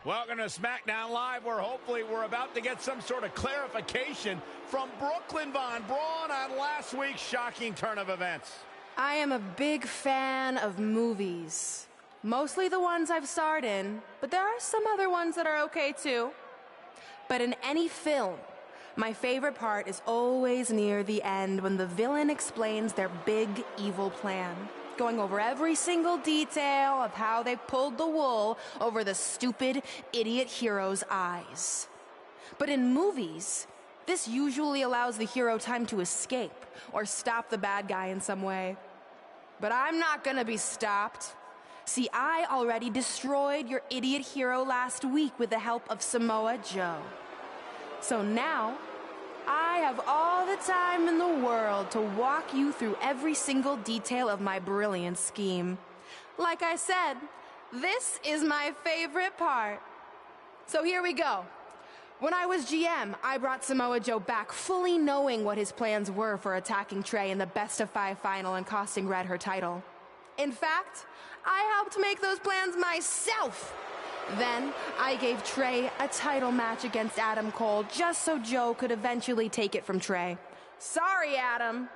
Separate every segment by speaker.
Speaker 1: Welcome to SmackDown Live, where hopefully we're about to get some sort of clarification from Brooklyn Von Braun on last week's shocking turn of events.
Speaker 2: I am a big fan of movies. Mostly the ones I've starred in, but there are some other ones that are okay too. But in any film, my favorite part is always near the end when the villain explains their big evil plan, going over every single detail of how they pulled the wool over the stupid idiot hero's eyes. But in movies, this usually allows the hero time to escape or stop the bad guy in some way. But I'm not gonna be stopped. See, I already destroyed your idiot hero last week with the help of Samoa Joe. So now, I have all the time in the world to walk you through every single detail of my brilliant scheme. Like I said, this is my favorite part. So here we go. When I was GM, I brought Samoa Joe back fully knowing what his plans were for attacking Trey in the best-of-5 final and costing Red her title. In fact, I helped make those plans myself. Then, I gave Trey a title match against Adam Cole just so Joe could eventually take it from Trey. Sorry, Adam.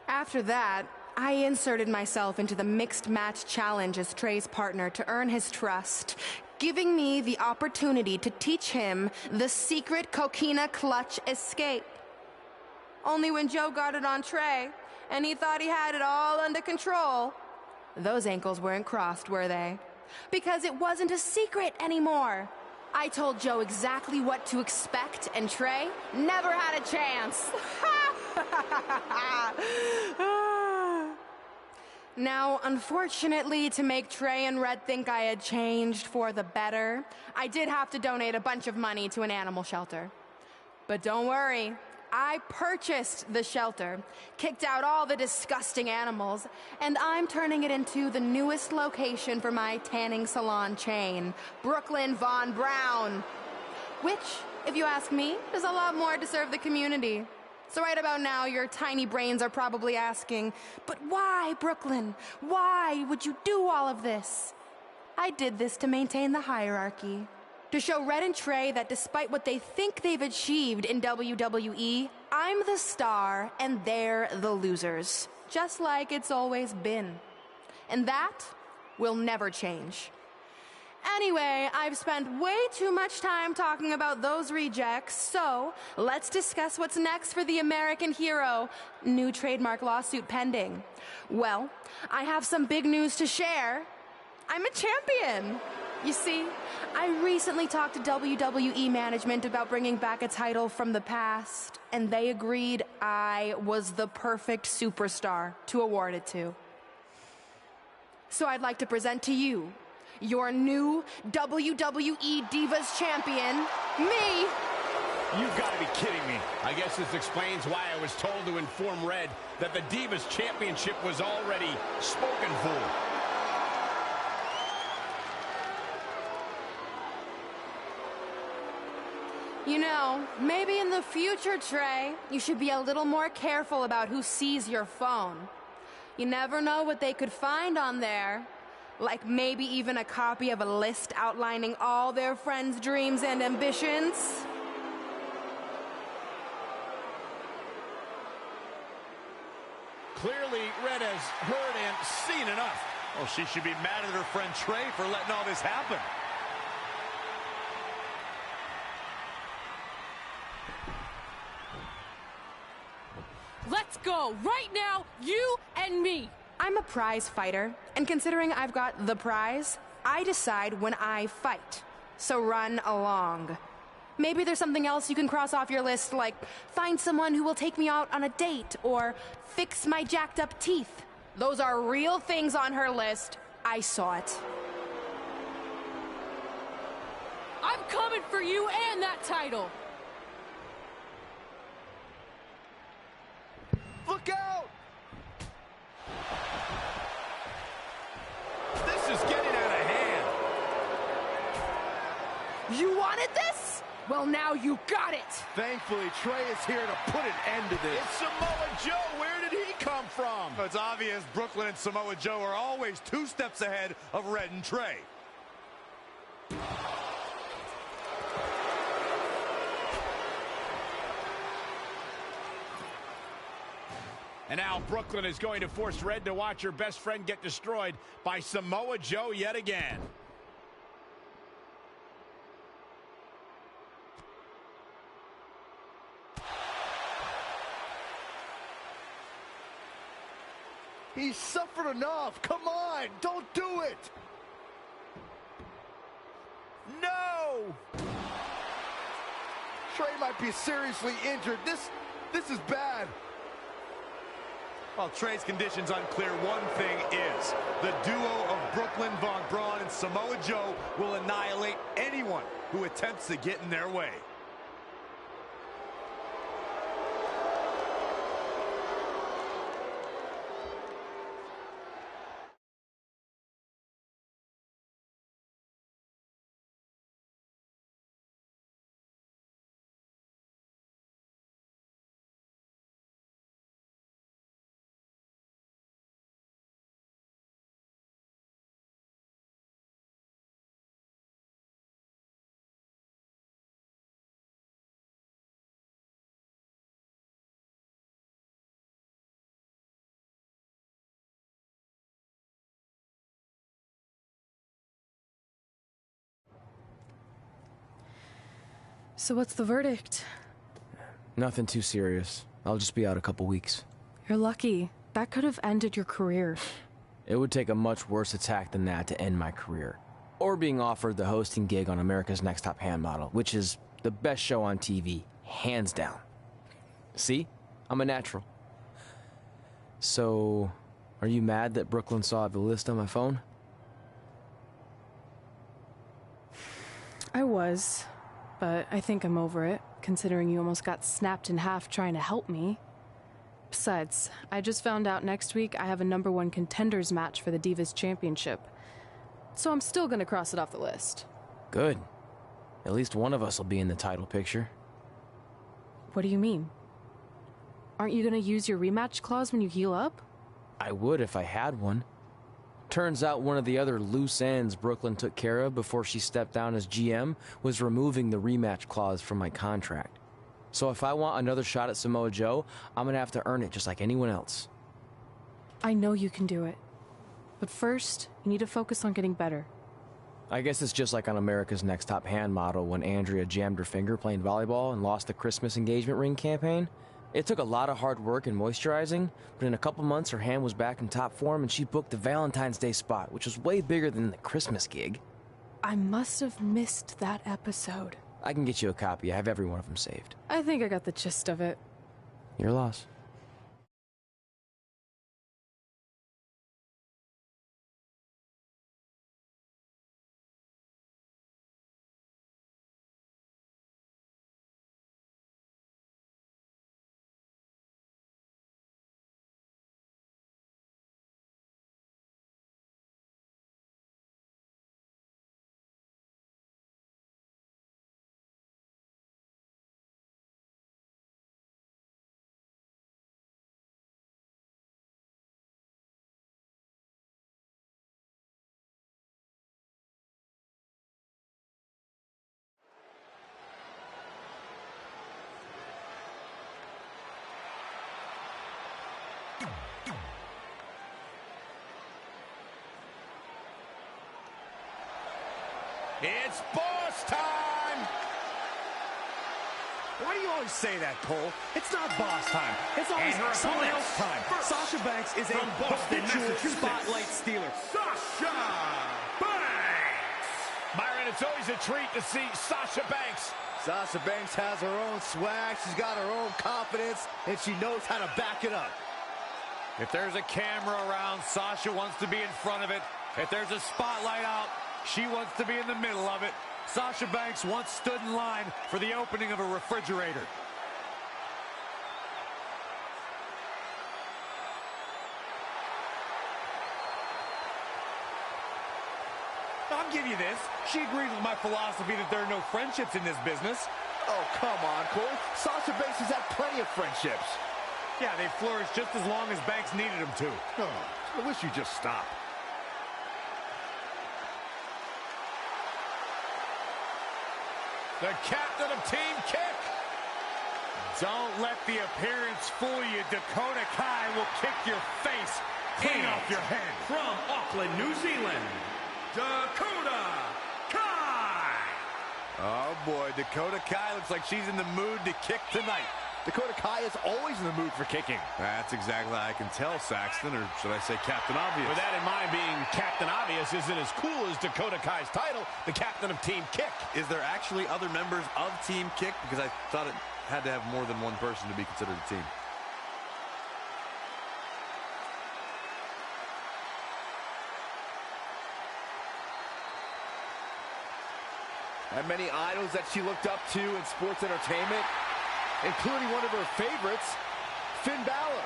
Speaker 2: After that, I inserted myself into the mixed match challenge as Trey's partner to earn his trust, giving me the opportunity to teach him the secret coquina clutch escape. Only when Joe got it on Trey, and he thought he had it all under control, those ankles weren't crossed, were they? Because it wasn't a secret anymore. I told Joe exactly what to expect, and Trey never had a chance. Now, unfortunately, to make Trey and Red think I had changed for the better, I did have to donate a bunch of money to an animal shelter. But don't worry, I purchased the shelter, kicked out all the disgusting animals, and I'm turning it into the newest location for my tanning salon chain, Brooklyn Von Braun. Which, if you ask me, does a lot more to serve the community. So right about now, your tiny brains are probably asking, but why, Brooklyn? Why would you do all of this? I did this to maintain the hierarchy. To show Red and Trey that despite what they think they've achieved in WWE, I'm the star and they're the losers. Just like it's always been. And that will never change. Anyway, I've spent way too much time talking about those rejects, so let's discuss what's next for the American hero. New trademark lawsuit pending. Well, I have some big news to share. I'm a champion. You see, I recently talked to WWE management about bringing back a title from the past, and they agreed I was the perfect superstar to award it to. So I'd like to present to you your new WWE Divas champion, me.
Speaker 1: You've got to be kidding me. I guess this explains why I was told to inform Red that the Divas Championship was already spoken for.
Speaker 2: You know, maybe in the future, Trey, you should be a little more careful about who sees your phone. You never know what they could find on there. Like maybe even a copy of a list outlining all their friends' dreams and ambitions.
Speaker 1: Clearly, Red has heard and seen enough.
Speaker 3: Well, she should be mad at her friend Trey for letting all this happen.
Speaker 4: Let's go, right now, you and me.
Speaker 2: I'm a prize fighter, and considering I've got the prize, I decide when I fight. So run along. Maybe there's something else you can cross off your list, like find someone who will take me out on a date, or fix my jacked up teeth. Those are real things on her list. I saw it.
Speaker 4: I'm coming for you and that title.
Speaker 1: Look out! This is getting out of hand.
Speaker 2: You wanted this? Well, now you got it!
Speaker 3: Thankfully, Trey is here to put an end to this.
Speaker 1: It's Samoa Joe. Where did he come from?
Speaker 3: It's obvious Brooklyn and Samoa Joe are always 2 steps ahead of Red and Trey.
Speaker 1: And now Brooklyn is going to force Red to watch her best friend get destroyed by Samoa Joe yet again.
Speaker 5: He's suffered enough. Come on, don't do it. No! Trey might be seriously injured. This is bad.
Speaker 3: While Trey's condition's unclear, one thing is, the duo of Brooklyn, Von Braun, and Samoa Joe will annihilate anyone who attempts to get in their way.
Speaker 2: So what's the verdict?
Speaker 6: Nothing too serious. I'll just be out a couple weeks.
Speaker 2: You're lucky. That could have ended your career.
Speaker 6: It would take a much worse attack than that to end my career. Or being offered the hosting gig on America's Next Top Hand Model, which is the best show on TV, hands down. See? I'm a natural. So, are you mad that Brooklyn saw the list on my phone?
Speaker 2: I was, but I think I'm over it, considering you almost got snapped in half trying to help me. Besides, I just found out next week I have a #1 contenders match for the Divas Championship. So I'm still gonna cross it off the list.
Speaker 6: Good. At least one of us will be in the title picture.
Speaker 2: What do you mean? Aren't you gonna use your rematch clause when you heal up?
Speaker 6: I would if I had one. Turns out one of the other loose ends Brooklyn took care of before she stepped down as GM was removing the rematch clause from my contract. So if I want another shot at Samoa Joe, I'm gonna have to earn it just like anyone else.
Speaker 2: I know you can do it. But first, you need to focus on getting better.
Speaker 6: I guess it's just like on America's Next Top Hand Model when Andrea jammed her finger playing volleyball and lost the Christmas engagement ring campaign. It took a lot of hard work and moisturizing, but in a couple months her hand was back in top form and she booked the Valentine's Day spot, which was way bigger than the Christmas gig.
Speaker 2: I must have missed that episode.
Speaker 6: I can get you a copy. I have every one of them saved.
Speaker 2: I think I got the gist of it.
Speaker 6: Your loss.
Speaker 1: It's boss time!
Speaker 3: Why do you always say that, Cole? It's not boss time. It's always
Speaker 1: And her
Speaker 3: someone
Speaker 1: opponent,
Speaker 3: else's time.
Speaker 1: first,
Speaker 3: Sasha Banks is a
Speaker 1: from Boston,
Speaker 3: habitual
Speaker 1: Massachusetts,
Speaker 3: spotlight stealer.
Speaker 1: Sasha Banks! Byron, it's always a treat to see Sasha Banks.
Speaker 5: Sasha Banks has her own swag, she's got her own confidence, and she knows how to back it up.
Speaker 3: If there's a camera around, Sasha wants to be in front of it. If there's a spotlight out, she wants to be in the middle of it. Sasha Banks once stood in line for the opening of a refrigerator. I'll give you this. She agrees with my philosophy that there are no friendships in this business.
Speaker 5: Oh, come on, Cole. Sasha Banks has had plenty of friendships.
Speaker 3: Yeah, they flourished just as long as Banks needed them to.
Speaker 5: Oh, I wish you'd just stop.
Speaker 1: The captain of Team Kick.
Speaker 3: Don't let the appearance fool you. Dakota Kai will kick your face clean off your head.
Speaker 7: From Auckland, New Zealand, Dakota Kai.
Speaker 3: Oh boy, Dakota Kai looks like she's in the mood to kick tonight.
Speaker 5: Dakota Kai is always in the mood for kicking.
Speaker 3: That's exactly how I can tell, Saxton, or should I say Captain Obvious?
Speaker 1: With that in mind, being Captain Obvious isn't as cool as Dakota Kai's title, the captain of Team Kick.
Speaker 3: Is there actually other members of Team Kick? Because I thought it had to have more than one person to be considered a team.
Speaker 5: And many idols that she looked up to in sports entertainment, including one of her favorites, Finn Balor.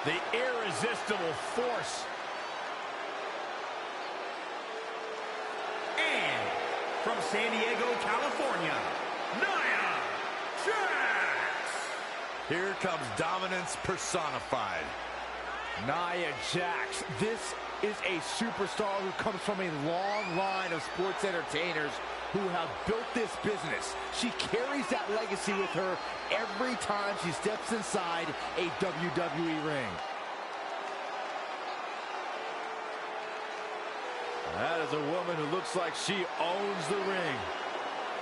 Speaker 1: The irresistible force.
Speaker 7: And from San Diego, California, Nia Jax.
Speaker 3: Here comes dominance personified.
Speaker 5: Nia Jax. This is a superstar who comes from a long line of sports entertainers who have built this business. She carries that legacy with her every time she steps inside a WWE ring. That is a woman who looks like she owns the ring.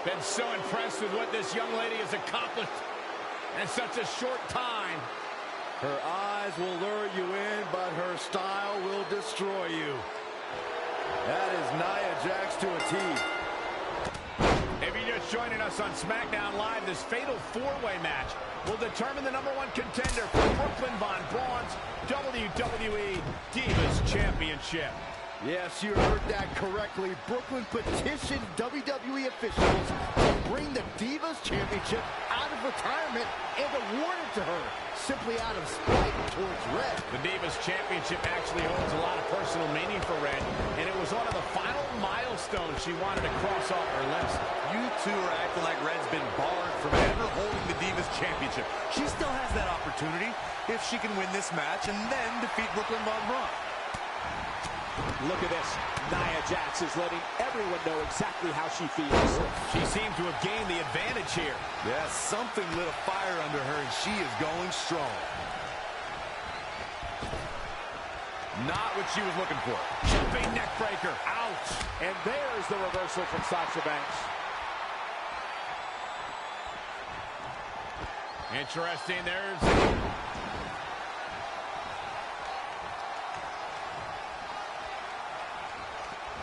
Speaker 1: Been so impressed with what this young lady has accomplished in such a short time.
Speaker 5: Her eyes will lure you in, but her style will destroy you. That is Nia Jax to a T.
Speaker 1: If you're just joining us on SmackDown Live, this fatal four-way match will determine the #1 contender for Brooklyn Von Braun's WWE Divas Championship.
Speaker 5: Yes, you heard that correctly. Brooklyn petitioned WWE officials to bring the Divas Championship out of retirement and award it to her, simply out of spite towards Red.
Speaker 1: The Divas Championship actually holds a lot of personal meaning for Red, and it was one of the final milestones she wanted to cross off her list.
Speaker 3: You two are acting like Red's been barred from ever holding the Divas Championship. She still has that opportunity if she can win this match and then defeat Brooklyn Von Braun.
Speaker 8: Look at this. Nia Jax is letting everyone know exactly how she feels.
Speaker 1: She seems to have gained the advantage here.
Speaker 3: Yes, something lit a fire under her, and she is going strong. Not what she was looking for.
Speaker 1: Jumping neck breaker. Ouch.
Speaker 8: And there's the reversal from Sasha Banks.
Speaker 1: Interesting. There's...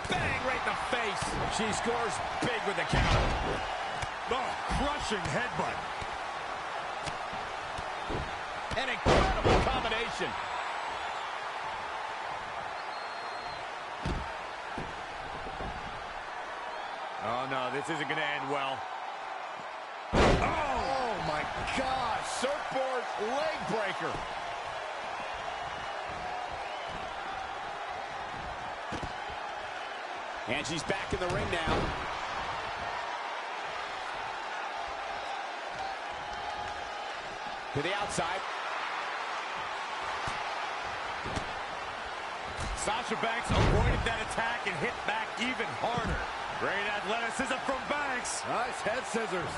Speaker 1: bang, right in the face. She scores big with the counter.
Speaker 3: Oh, crushing headbutt.
Speaker 1: An incredible combination.
Speaker 3: Oh, no, this isn't going to end well.
Speaker 1: Oh, my gosh. Surfboard leg breaker.
Speaker 8: And she's back in the ring now. To the outside.
Speaker 3: Sasha Banks avoided that attack and hit back even harder. Great athleticism from Banks.
Speaker 5: Nice head scissors.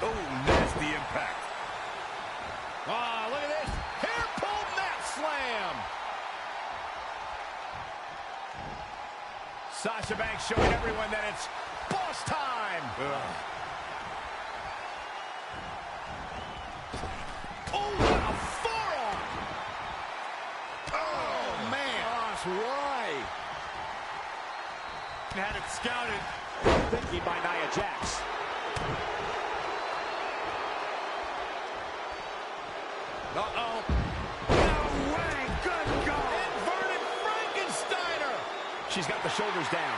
Speaker 3: Oh, nasty impact.
Speaker 1: Ah, look at this. Hair pull mat slam. Sasha Banks showing everyone that it's boss time. Oh, what a forearm. Oh, man.
Speaker 5: Gosh, why?
Speaker 3: Had it scouted.
Speaker 8: Thinking by Nia Jax.
Speaker 1: Uh-oh.
Speaker 3: No way. Good goal.
Speaker 1: Inverted Frankensteiner. She's got the shoulders down.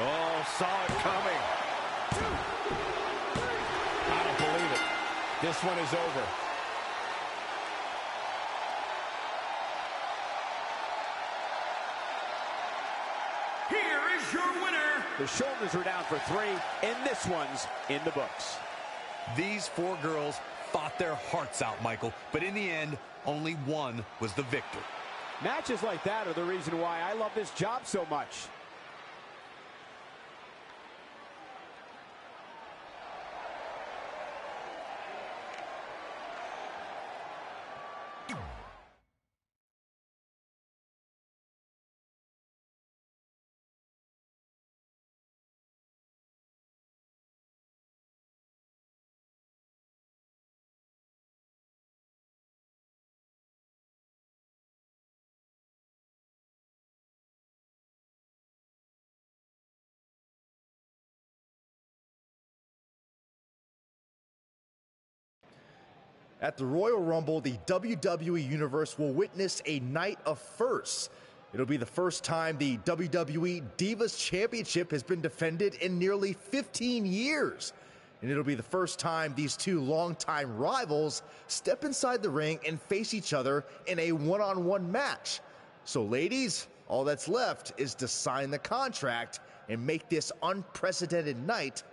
Speaker 5: Oh, saw it coming.
Speaker 1: I don't believe it. This one is over.
Speaker 7: Here is your winner.
Speaker 8: The shoulders are down for 3, and this one's in the books.
Speaker 3: These 4 girls fought their hearts out, Michael, but in the end, only one was the victor.
Speaker 8: Matches like that are the reason why I love this job so much.
Speaker 9: At the Royal Rumble, the WWE Universe will witness a night of firsts. It'll be the first time the WWE Divas Championship has been defended in nearly 15 years. And it'll be the first time these two longtime rivals step inside the ring and face each other in a one-on-one match. So ladies, all that's left is to sign the contract and make this unprecedented night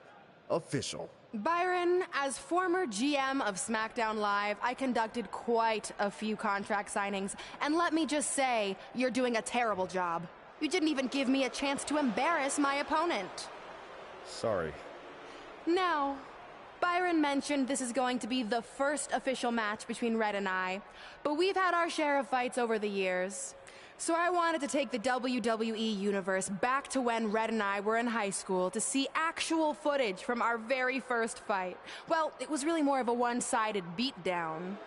Speaker 9: official.
Speaker 2: Byron, as former GM of SmackDown Live, I conducted quite a few contract signings, and let me just say, you're doing a terrible job. You didn't even give me a chance to embarrass my opponent.
Speaker 9: Sorry.
Speaker 2: Now, Byron mentioned this is going to be the first official match between Red and I, but we've had our share of fights over the years. So I wanted to take the WWE Universe back to when Red and I were in high school to see actual footage from our very first fight. Well, it was really more of a one-sided beatdown.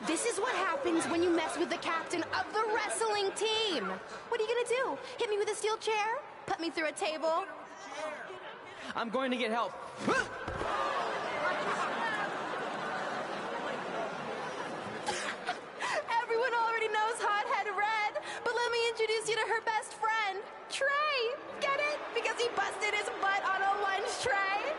Speaker 2: This is what happens when you mess with the captain of the wrestling team. What are you gonna do? Hit me with a steel chair? Put me through a table?
Speaker 6: I'm going to get help.
Speaker 2: Everyone already knows Hothead Red, but let me introduce you to her best friend, Trey. Get it? Because he busted his butt on a lunch tray.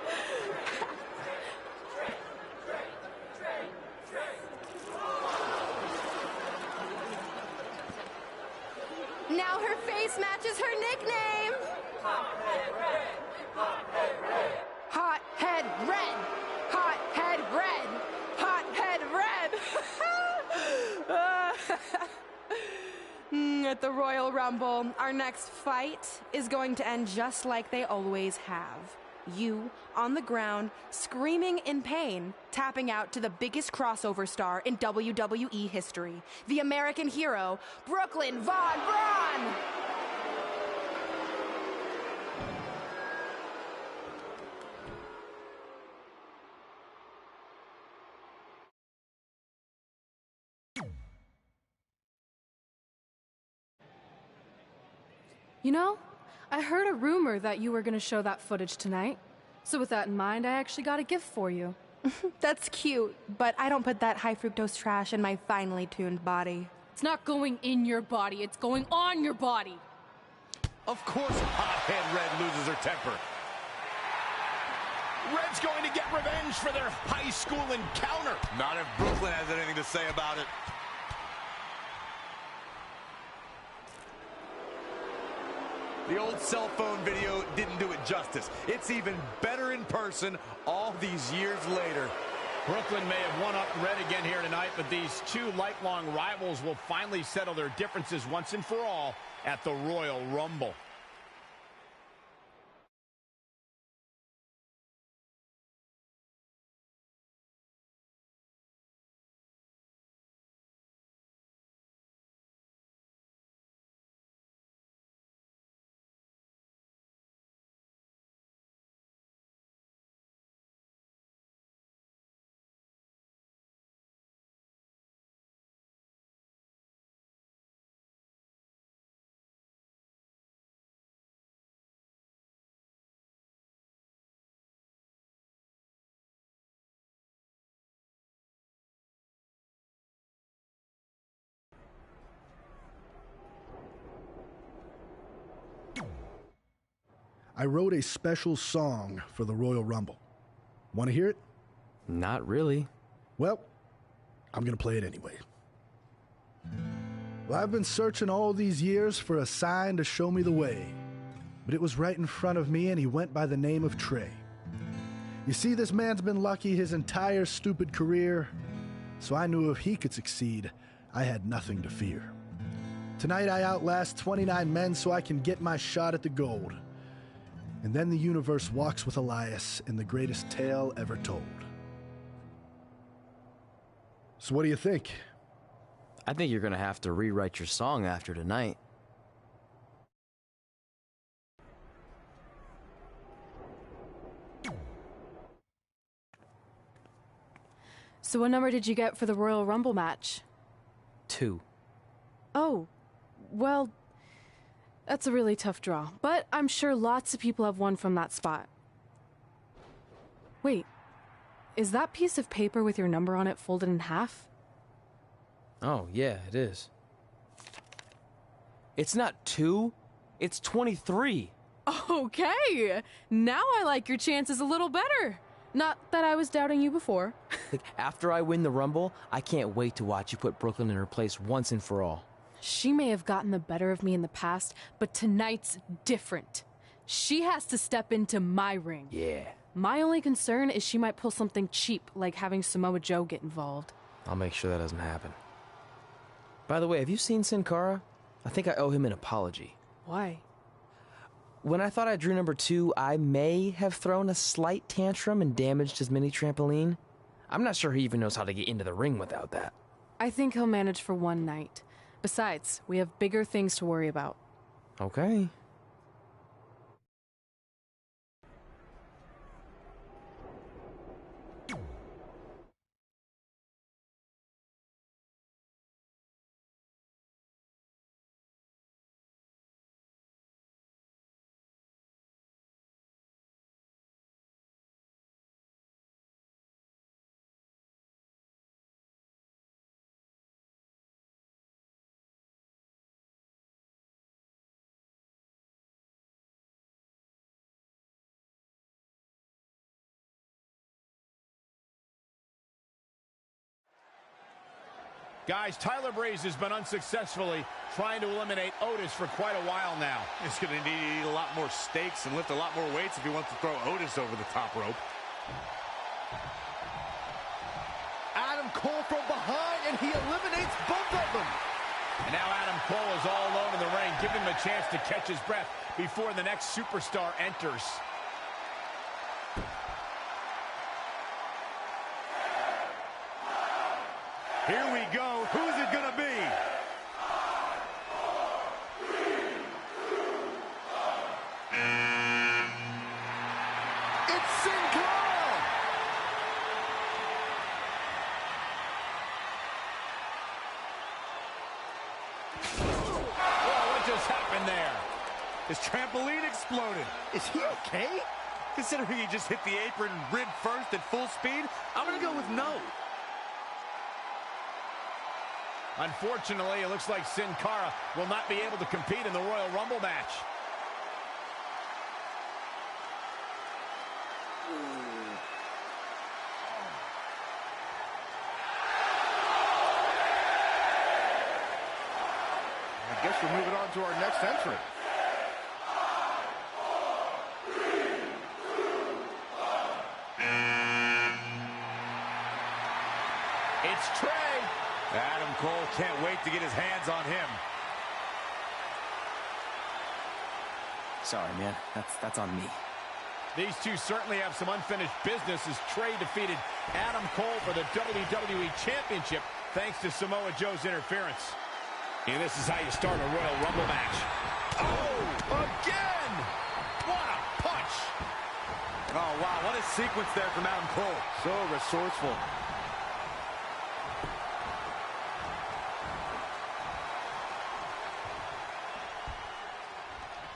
Speaker 2: Now her face matches her nickname. Hothead Red. Hothead Red. Hothead Red. Hothead Red. At the Royal Rumble, our next fight is going to end just like they always have. You, on the ground, screaming in pain, tapping out to the biggest crossover star in WWE history, the American hero, Brooklyn Von Braun!
Speaker 4: You know, I heard a rumor that you were going to show that footage tonight. So with that in mind, I actually got a gift for you.
Speaker 2: That's cute, but I don't put that high fructose trash in my finely tuned body.
Speaker 4: It's not going in your body, it's going on your body.
Speaker 1: Of course, Hothead Red loses her temper. Red's going to get revenge for their high school encounter.
Speaker 3: Not if Brooklyn has anything to say about it. The old cell phone video didn't do it justice. It's even better in person all these years later.
Speaker 1: Brooklyn may have won up Red again here tonight, but these two lifelong rivals will finally settle their differences once and for all at the Royal Rumble.
Speaker 10: I wrote a special song for the Royal Rumble. Want to hear it?
Speaker 6: Not really.
Speaker 10: Well, I'm going to play it anyway. Well, I've been searching all these years for a sign to show me the way, but it was right in front of me, and he went by the name of Trey. You see, this man's been lucky his entire stupid career, so I knew if he could succeed, I had nothing to fear. Tonight I outlast 29 men so I can get my shot at the gold. And then the universe walks with Elias in the greatest tale ever told. So what do you think?
Speaker 6: I think you're gonna have to rewrite your song after tonight.
Speaker 4: So what number did you get for the Royal Rumble match?
Speaker 6: 2.
Speaker 4: Oh, well, that's a really tough draw. But I'm sure lots of people have won from that spot. Wait, is that piece of paper with your number on it folded in half?
Speaker 6: Oh, yeah, it is. It's not 2, it's 23.
Speaker 4: Okay, now I like your chances a little better. Not that I was doubting you before.
Speaker 6: Like, after I win the Rumble, I can't wait to watch you put Brooklyn in her place once and for all.
Speaker 4: She may have gotten the better of me in the past, but tonight's different. She has to step into my ring.
Speaker 6: Yeah.
Speaker 4: My only concern is she might pull something cheap, like having Samoa Joe get involved.
Speaker 6: I'll make sure that doesn't happen. By the way, have you seen Sin Cara? I think I owe him an apology.
Speaker 4: Why?
Speaker 6: When I thought I drew number 2, I may have thrown a slight tantrum and damaged his mini trampoline. I'm not sure he even knows how to get into the ring without that.
Speaker 4: I think he'll manage for one night. Besides, we have bigger things to worry about.
Speaker 6: Okay.
Speaker 1: Guys, Tyler Breeze has been unsuccessfully trying to eliminate Otis for quite a while now.
Speaker 3: He's going to need to eat a lot more steaks and lift a lot more weights if he wants to throw Otis over the top rope.
Speaker 5: Adam Cole from behind, and he eliminates both of them.
Speaker 1: And now Adam Cole is all alone in the ring, giving him a chance to catch his breath before the next superstar enters.
Speaker 3: Here we go. Who's it going to be?
Speaker 5: It's Sin Cara!
Speaker 1: Whoa, what just happened there?
Speaker 3: His trampoline exploded.
Speaker 5: Is he okay?
Speaker 3: Considering he just hit the apron rib first at full speed, I'm going to go with no.
Speaker 1: Unfortunately, it looks like Sin Cara will not be able to compete in the Royal Rumble match.
Speaker 9: I guess we're moving on to our next entrant.
Speaker 1: It's Trey.
Speaker 3: Adam Cole can't wait to get his hands on him.
Speaker 6: Sorry, man. That's on me.
Speaker 1: These two certainly have some unfinished business as Trey defeated Adam Cole for the WWE Championship thanks to Samoa Joe's interference. And this is how you start a Royal Rumble match. Oh, again! What a punch!
Speaker 3: Oh, wow, what a sequence there from Adam Cole.
Speaker 5: So resourceful.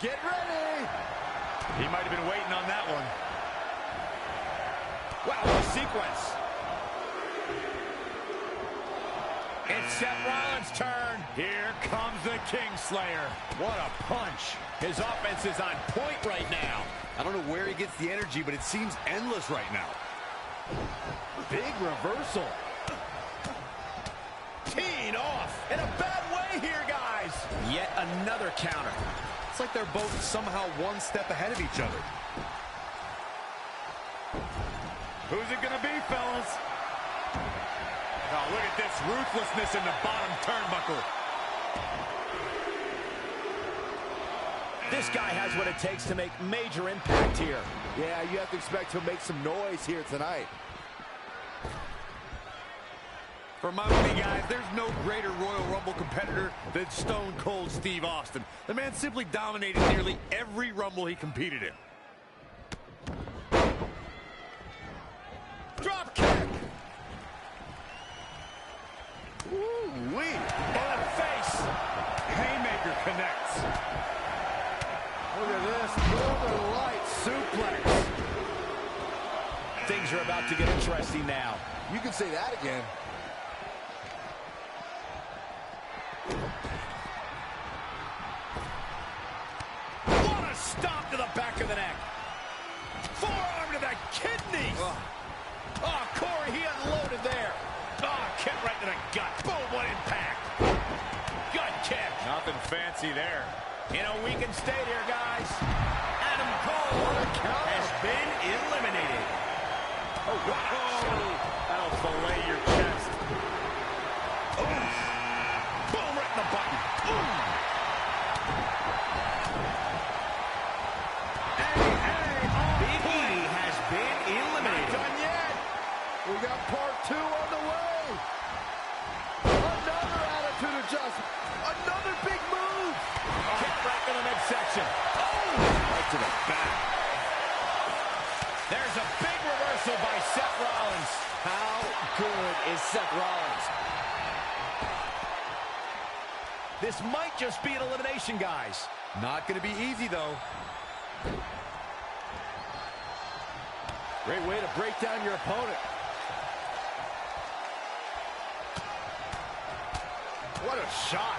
Speaker 5: Get ready!
Speaker 3: He might have been waiting on that one.
Speaker 1: Wow, what a sequence. It's Seth Rollins' turn.
Speaker 3: Here comes the Kingslayer.
Speaker 1: What a punch. His offense is on point right now.
Speaker 3: I don't know where he gets the energy, but it seems endless right now.
Speaker 5: Big reversal.
Speaker 1: Teeing off in a bad way here, guys. Yet another counter.
Speaker 3: It's like they're both somehow one step ahead of each other. Who's it going to be, fellas? Oh, look at this ruthlessness in the bottom turnbuckle.
Speaker 1: This guy has what it takes to make major impact here.
Speaker 5: Yeah, you have to expect to make some noise here tonight.
Speaker 3: For my money, guys, there's no greater Royal Rumble competitor than Stone Cold Steve Austin. The man simply dominated nearly every Rumble he competed in.
Speaker 1: Drop kick. Ooh-wee. In the face.
Speaker 3: Haymaker connects.
Speaker 1: Look at this. Northern Light suplex. Things are about to get interesting now.
Speaker 5: You can say that again.
Speaker 1: What a stomp to the back of the neck. Forearm to the kidneys. Oh, Corey, he unloaded there. Oh, kick right to the gut. Boom, what impact. Gut kick.
Speaker 3: Nothing fancy there.
Speaker 1: In a weakened state here, guys. Adam Cole has been eliminated.
Speaker 3: Oh, that'll fillet your chest.
Speaker 1: Boom, right in the button. Big E has been eliminated. Not done yet.
Speaker 5: We got part 2 on the way. Another attitude adjustment. Another big move.
Speaker 1: Kick right to the midsection.
Speaker 3: Right to the back.
Speaker 1: There's a big reversal by Seth Rollins.
Speaker 6: How good is Seth Rollins?
Speaker 1: This might just be an elimination, guys.
Speaker 3: Not going to be easy, though.
Speaker 5: Great way to break down your opponent.
Speaker 1: What a shot.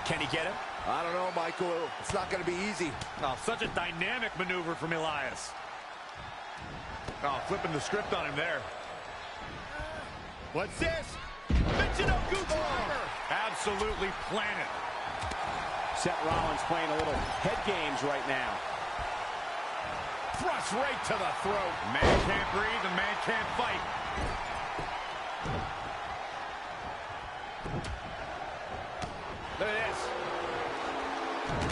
Speaker 1: Can he get him?
Speaker 5: I don't know, Michael. It's not going to be easy.
Speaker 3: Oh, such a dynamic maneuver from Elias. Oh, flipping the script on him there.
Speaker 1: What's this? Michinoku driver.
Speaker 3: Absolutely planted.
Speaker 8: Seth Rollins playing a little head games right now.
Speaker 1: Thrust right to the throat.
Speaker 3: Man can't breathe, the man can't fight.
Speaker 1: Look at this.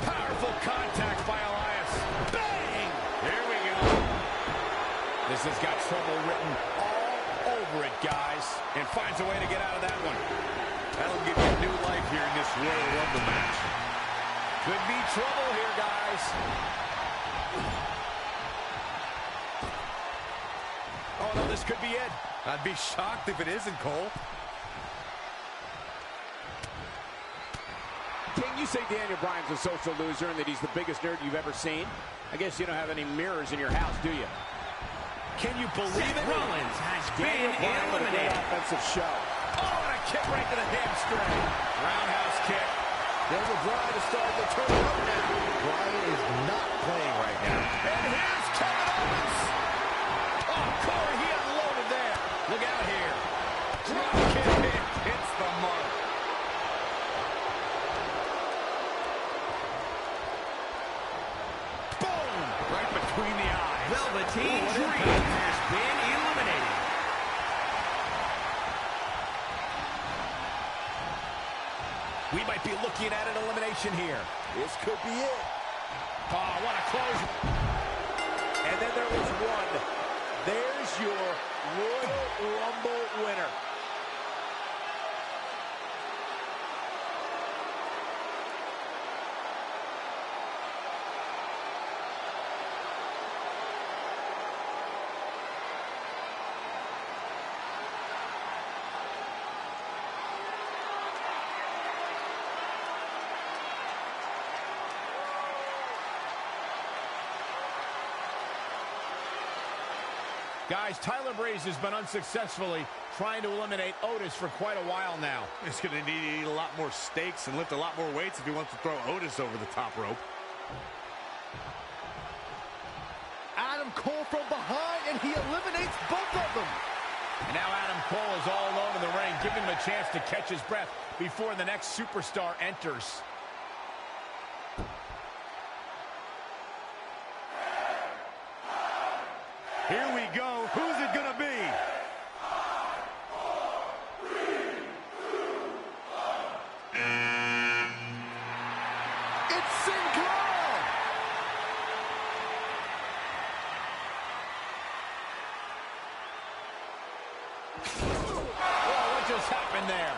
Speaker 1: Powerful contact by Elias. Bang!
Speaker 3: Here we go.
Speaker 1: This has got trouble written all over it, guys. And finds a way to get out of that one.
Speaker 3: That'll give you new life here in this Royal Rumble match.
Speaker 1: Could be trouble here, guys. Oh, no, this could be it.
Speaker 3: I'd be shocked if it isn't, Cole.
Speaker 8: King, you say Daniel Bryan's a social loser and that he's the biggest nerd you've ever seen. I guess you don't have any mirrors in your house, do you?
Speaker 1: Can you believe it? Rollins has been
Speaker 8: Eliminated. Offensive show.
Speaker 1: Oh, and a kick right to the hamstring. Roundhouse kick.
Speaker 5: Daniel Bryan is starting to turn it up now. Bryan is not playing right now.
Speaker 1: And here's Kevin Owens. Oh, Corey, he unloaded there. Look out here. Drop kick hits the mark. Boom!
Speaker 3: Right between the eyes.
Speaker 1: Velveteen Dream has been eliminated. We might be looking at an elimination here.
Speaker 5: This could be it.
Speaker 1: Oh, what a close.
Speaker 8: And then there was one. There's your Royal Rumble winner.
Speaker 1: Guys, Tyler Breeze has been unsuccessfully trying to eliminate Otis for quite a while now.
Speaker 3: He's going to need to eat a lot more steaks and lift a lot more weights if he wants to throw Otis over the top rope.
Speaker 5: Adam Cole from behind, and he eliminates both of them.
Speaker 1: And now Adam Cole is all alone in the ring, giving him a chance to catch his breath before the next superstar enters.
Speaker 3: Here we go. Who's it going to be?
Speaker 5: It's Sinclair!
Speaker 1: Oh, what just happened there?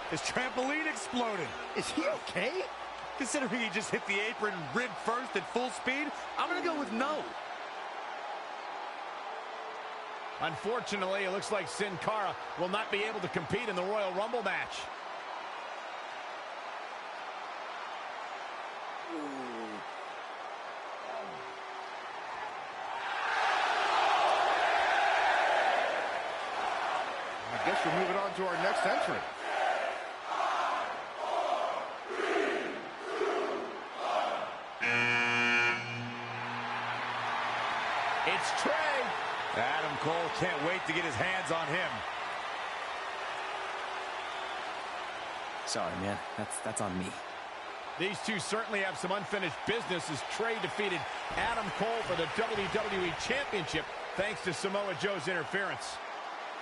Speaker 3: His trampoline exploded.
Speaker 5: Is he okay?
Speaker 3: Considering he just hit the apron rib first at full speed, I'm going to go with no.
Speaker 1: Unfortunately, it looks like Sin Cara will not be able to compete in the Royal Rumble match.
Speaker 5: I guess we're moving on to our next entrant.
Speaker 1: It's Trey.
Speaker 3: Adam Cole can't wait to get his hands on him.
Speaker 6: Sorry, man. That's on me.
Speaker 1: These two certainly have some unfinished business as Trey defeated Adam Cole for the WWE Championship thanks to Samoa Joe's interference.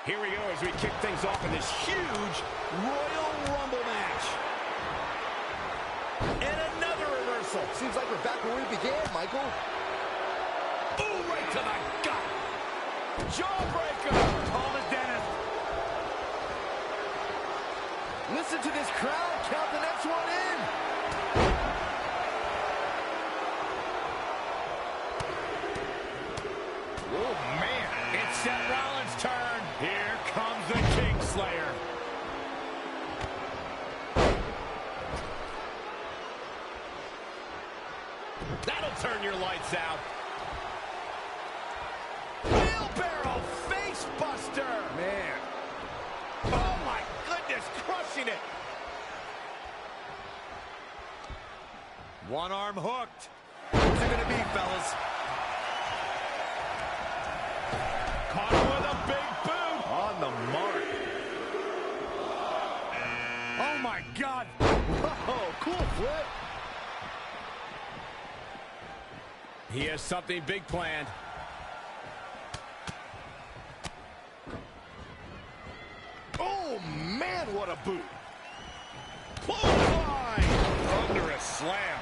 Speaker 1: Here we go as we kick things off in this huge Royal Rumble match. And another reversal.
Speaker 5: Seems like we're back where we began, Michael.
Speaker 1: Ooh, right to the gut. Jawbreaker.
Speaker 3: Call the dentist.
Speaker 5: Listen to this crowd. Count the next one in.
Speaker 1: Oh, man. It's Seth Rollins' turn.
Speaker 3: Here comes the Kingslayer.
Speaker 1: That'll turn your lights out. Wheelbarrow face buster.
Speaker 5: Man.
Speaker 1: Oh, my goodness. Crushing it.
Speaker 3: One arm hooked. Who's it going to be, fellas?
Speaker 1: Caught him with a big boot.
Speaker 5: On the mark.
Speaker 3: Oh, my God.
Speaker 5: Whoa, cool flip.
Speaker 1: He has something big planned.
Speaker 5: Oh, man, what a boot.
Speaker 1: Clothesline.
Speaker 3: Under a slam.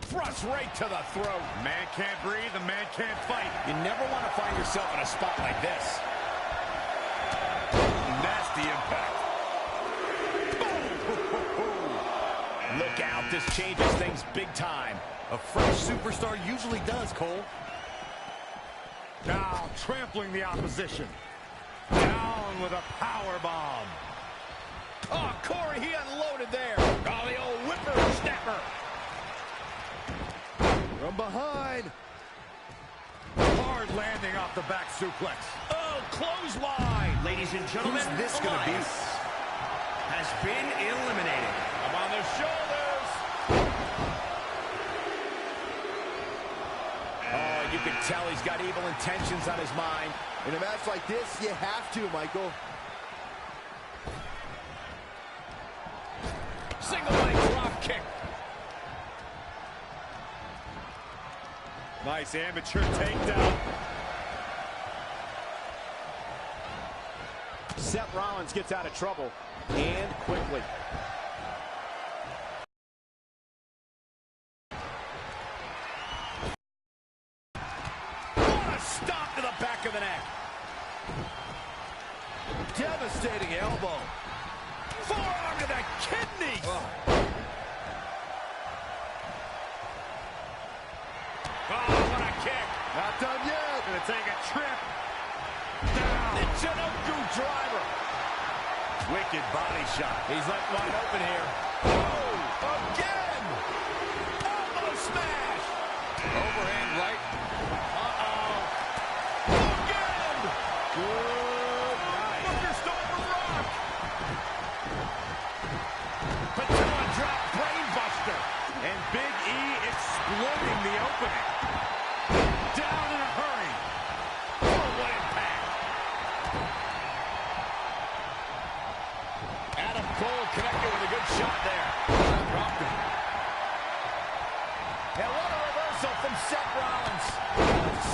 Speaker 1: Thrust right to the throat.
Speaker 3: Man can't breathe, the man can't fight.
Speaker 1: You never want to find yourself in a spot like this.
Speaker 3: Nasty impact.
Speaker 1: Look out, this changes things big time.
Speaker 3: A fresh superstar usually does, Cole. Now trampling the opposition. Down with a power bomb.
Speaker 1: Oh, Corey, he unloaded there. Oh, the old whipper-snapper.
Speaker 5: From behind.
Speaker 3: Hard landing off the back suplex.
Speaker 1: Oh, clothesline.
Speaker 7: Ladies and gentlemen,
Speaker 3: Who's this gonna be?
Speaker 7: Elias has been eliminated.
Speaker 1: Up on the shoulders. Oh, you can tell he's got evil intentions on his mind.
Speaker 5: In a match like this, you have to, Michael.
Speaker 1: Single leg drop kick.
Speaker 3: Nice amateur takedown.
Speaker 1: Seth Rollins gets out of trouble, and quickly. What a stop to the back of the neck.
Speaker 5: Devastating elbow.
Speaker 1: Forearm to the kidneys. Oh, what a kick.
Speaker 5: Not done yet.
Speaker 3: Gonna take a trip.
Speaker 1: The Chinoku driver.
Speaker 3: Wicked body shot.
Speaker 1: He's left wide open here. Oh, again. Elbow smash.
Speaker 3: Overhand right.
Speaker 1: Uh-oh. Again. Good night. Booker Storm rock. Patella drop brain buster.
Speaker 3: And Big E exploding the opening. Down in a hurry.
Speaker 1: Oh, what impact. Adam Cole connected with a good shot there. Dropped him. And what a reversal from Seth Rollins.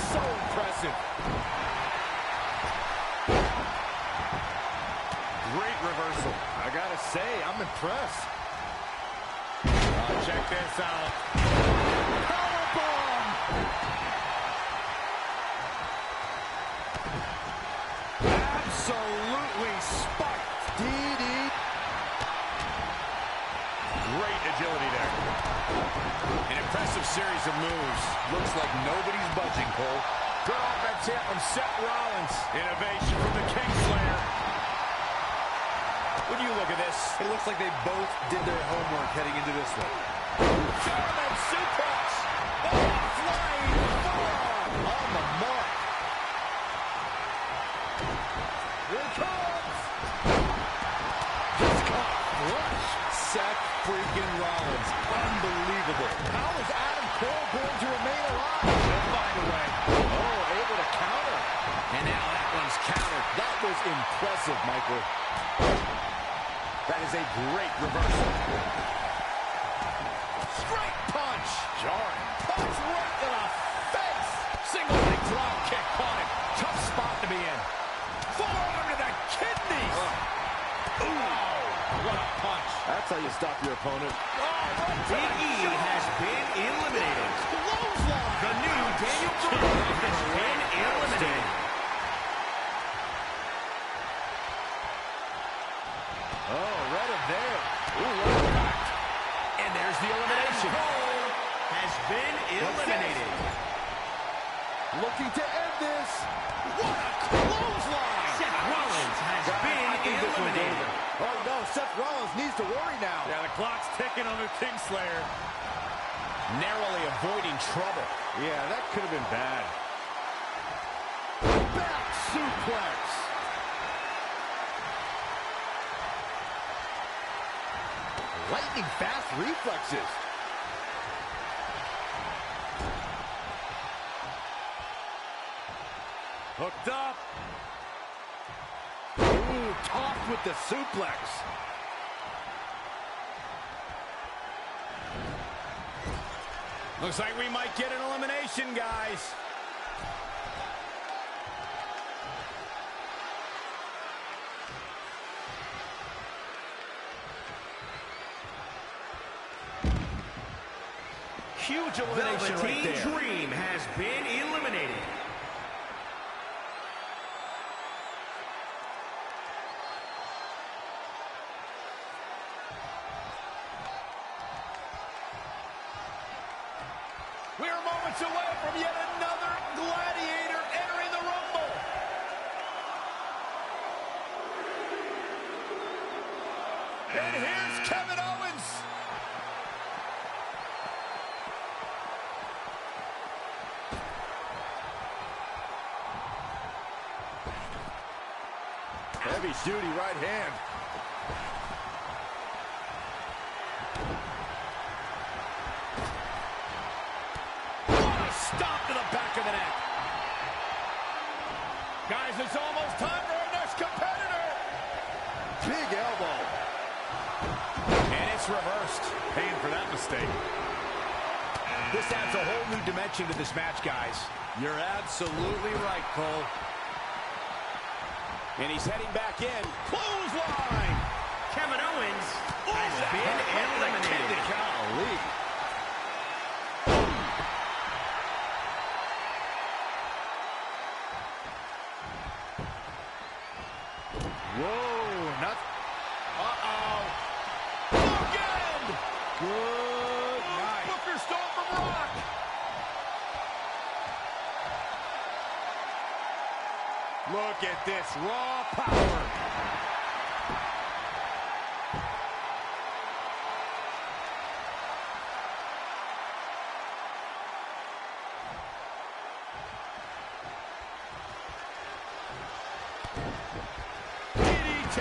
Speaker 1: So impressive.
Speaker 3: Great reversal.
Speaker 5: I gotta say, I'm impressed.
Speaker 3: Check this out.
Speaker 1: Powerbomb. An impressive series of moves.
Speaker 3: Looks like nobody's budging, Cole.
Speaker 1: Good offense here from Seth Rollins.
Speaker 3: Innovation from the Kingslayer.
Speaker 1: When you look at this,
Speaker 3: It looks like they both did their homework heading into this one.
Speaker 1: German suplex. Oh, flying forearm on the mark. Here it comes.
Speaker 3: Just caught flush. Seth freaking Rollins. Unbelievable.
Speaker 1: How is Adam Cole going to remain alive? He'll find a way. Oh, able to counter. And now that one's countered. That was impressive, Michael. That is a great reversal. Straight punch. Jarring. Punch right to the face. Single leg drop kick caught him. Tough spot to be in. Forearm to the kidneys. Ooh, what a punch.
Speaker 5: That's how you stop your opponent.
Speaker 7: Big E has been eliminated.
Speaker 1: Clothesline.
Speaker 7: The new Daniel Bryan has been eliminated.
Speaker 1: Oh, right up there. Ooh, what impact. And there's the elimination.
Speaker 7: Cole has been eliminated.
Speaker 5: Looking to end this.
Speaker 1: What a clothesline.
Speaker 7: Seth Rollins has been eliminated.
Speaker 5: Oh, no, Seth Rollins needs to worry now.
Speaker 3: Yeah, the clock's ticking on the Kingslayer.
Speaker 1: Narrowly avoiding trouble.
Speaker 5: Yeah, that could have been bad. Back suplex. Lightning fast reflexes.
Speaker 3: Hooked up.
Speaker 5: Ooh, tossed with the suplex.
Speaker 1: Looks like we might get an elimination, guys. Huge elimination right there.
Speaker 7: Dream has been eliminated.
Speaker 1: We are moments away from yet another gladiator entering the Rumble. And here's Kevin Owens.
Speaker 5: Heavy duty right hand.
Speaker 1: Stop to the back of the neck. Guys, it's almost time for our next competitor.
Speaker 5: Big elbow.
Speaker 1: And it's reversed.
Speaker 3: Paying for that mistake.
Speaker 1: This adds a whole new dimension to this match, guys.
Speaker 3: You're absolutely right, Cole.
Speaker 1: And he's heading back in. Clothesline.
Speaker 7: Kevin Owens has been eliminated.
Speaker 5: Golly. Whoa, not.
Speaker 1: Uh-oh. Again.
Speaker 5: Good night.
Speaker 1: Booker stole from Rock.
Speaker 5: Look at this raw power.
Speaker 1: DDT.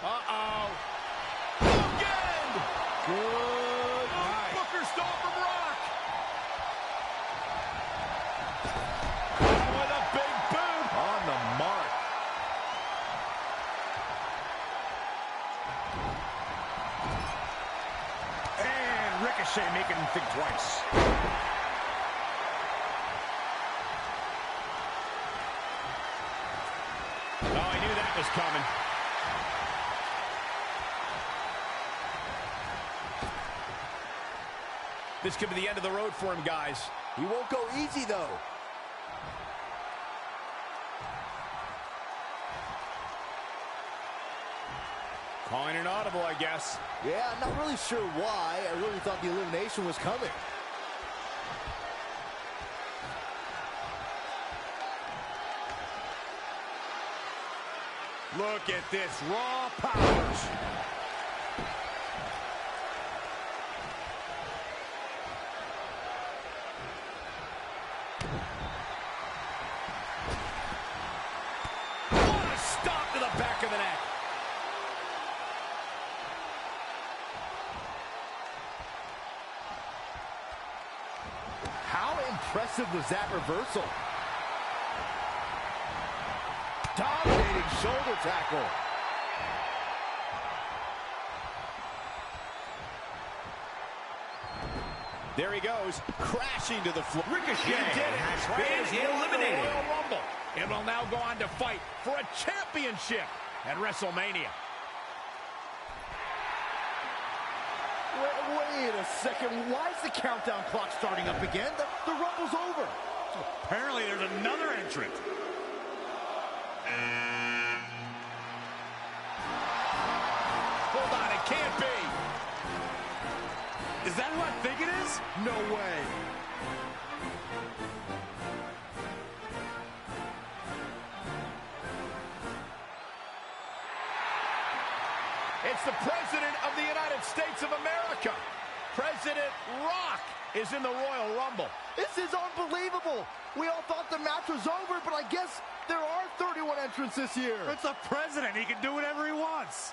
Speaker 1: Uh-oh. Again.
Speaker 5: Good night.
Speaker 1: Booker stole from Rock. With a big boot.
Speaker 5: On the mark.
Speaker 1: And Ricochet making him think twice. Oh, I knew that was coming. This could be the end of the road for him, guys.
Speaker 5: He won't go easy, though.
Speaker 1: Calling an audible, I guess.
Speaker 5: Yeah, I'm not really sure why. I really thought the elimination was coming.
Speaker 3: Look at this raw powers.
Speaker 1: What a stomp to the back of the neck.
Speaker 5: How impressive was that reversal? Dominating shoulder tackle.
Speaker 1: There he goes, crashing to the floor.
Speaker 7: Ricochet
Speaker 1: He did it.
Speaker 7: has
Speaker 1: Trey
Speaker 7: been
Speaker 1: has won the
Speaker 7: eliminated.
Speaker 1: Royal Rumble and will now go on to fight for a championship at WrestleMania.
Speaker 5: Wait a second. Why is the countdown clock starting up again? The Rumble's over.
Speaker 3: Apparently there's another entrant.
Speaker 1: Hold on, it can't be.
Speaker 3: Is that who I think it is?
Speaker 5: No way.
Speaker 1: It's the President of the United States of America. President Rock is in the Royal Rumble.
Speaker 5: This is unbelievable. We all thought the match was over, but I guess there are 31 entrants this year.
Speaker 3: It's the president. He can do whatever he wants.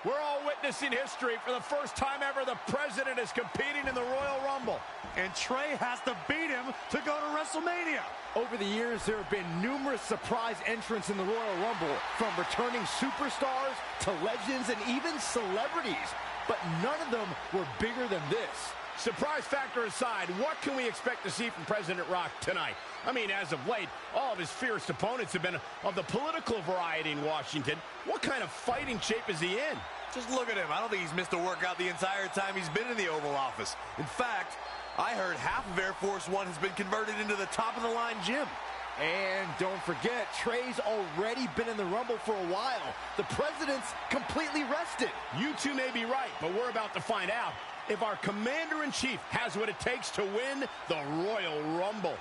Speaker 1: We're all witnessing history. For the first time ever, the President is competing in the Royal Rumble.
Speaker 3: And Trey has to beat him to go to WrestleMania.
Speaker 5: Over the years, there have been numerous surprise entrants in the Royal Rumble, from returning superstars to legends and even celebrities. But none of them were bigger than this.
Speaker 1: Surprise factor aside, what can we expect to see from President Rock tonight? I mean, as of late, all of his fierce opponents have been of the political variety in Washington. What kind of fighting shape is he in?
Speaker 3: Just look at him. I don't think he's missed a workout the entire time he's been in the Oval Office. In fact, I heard half of Air Force One has been converted into the top-of-the-line gym.
Speaker 5: And don't forget, Trey's already been in the Rumble for a while. The President's completely rested.
Speaker 1: You two may be right, but we're about to find out if our Commander-in-Chief has what it takes to win the Royal Rumble.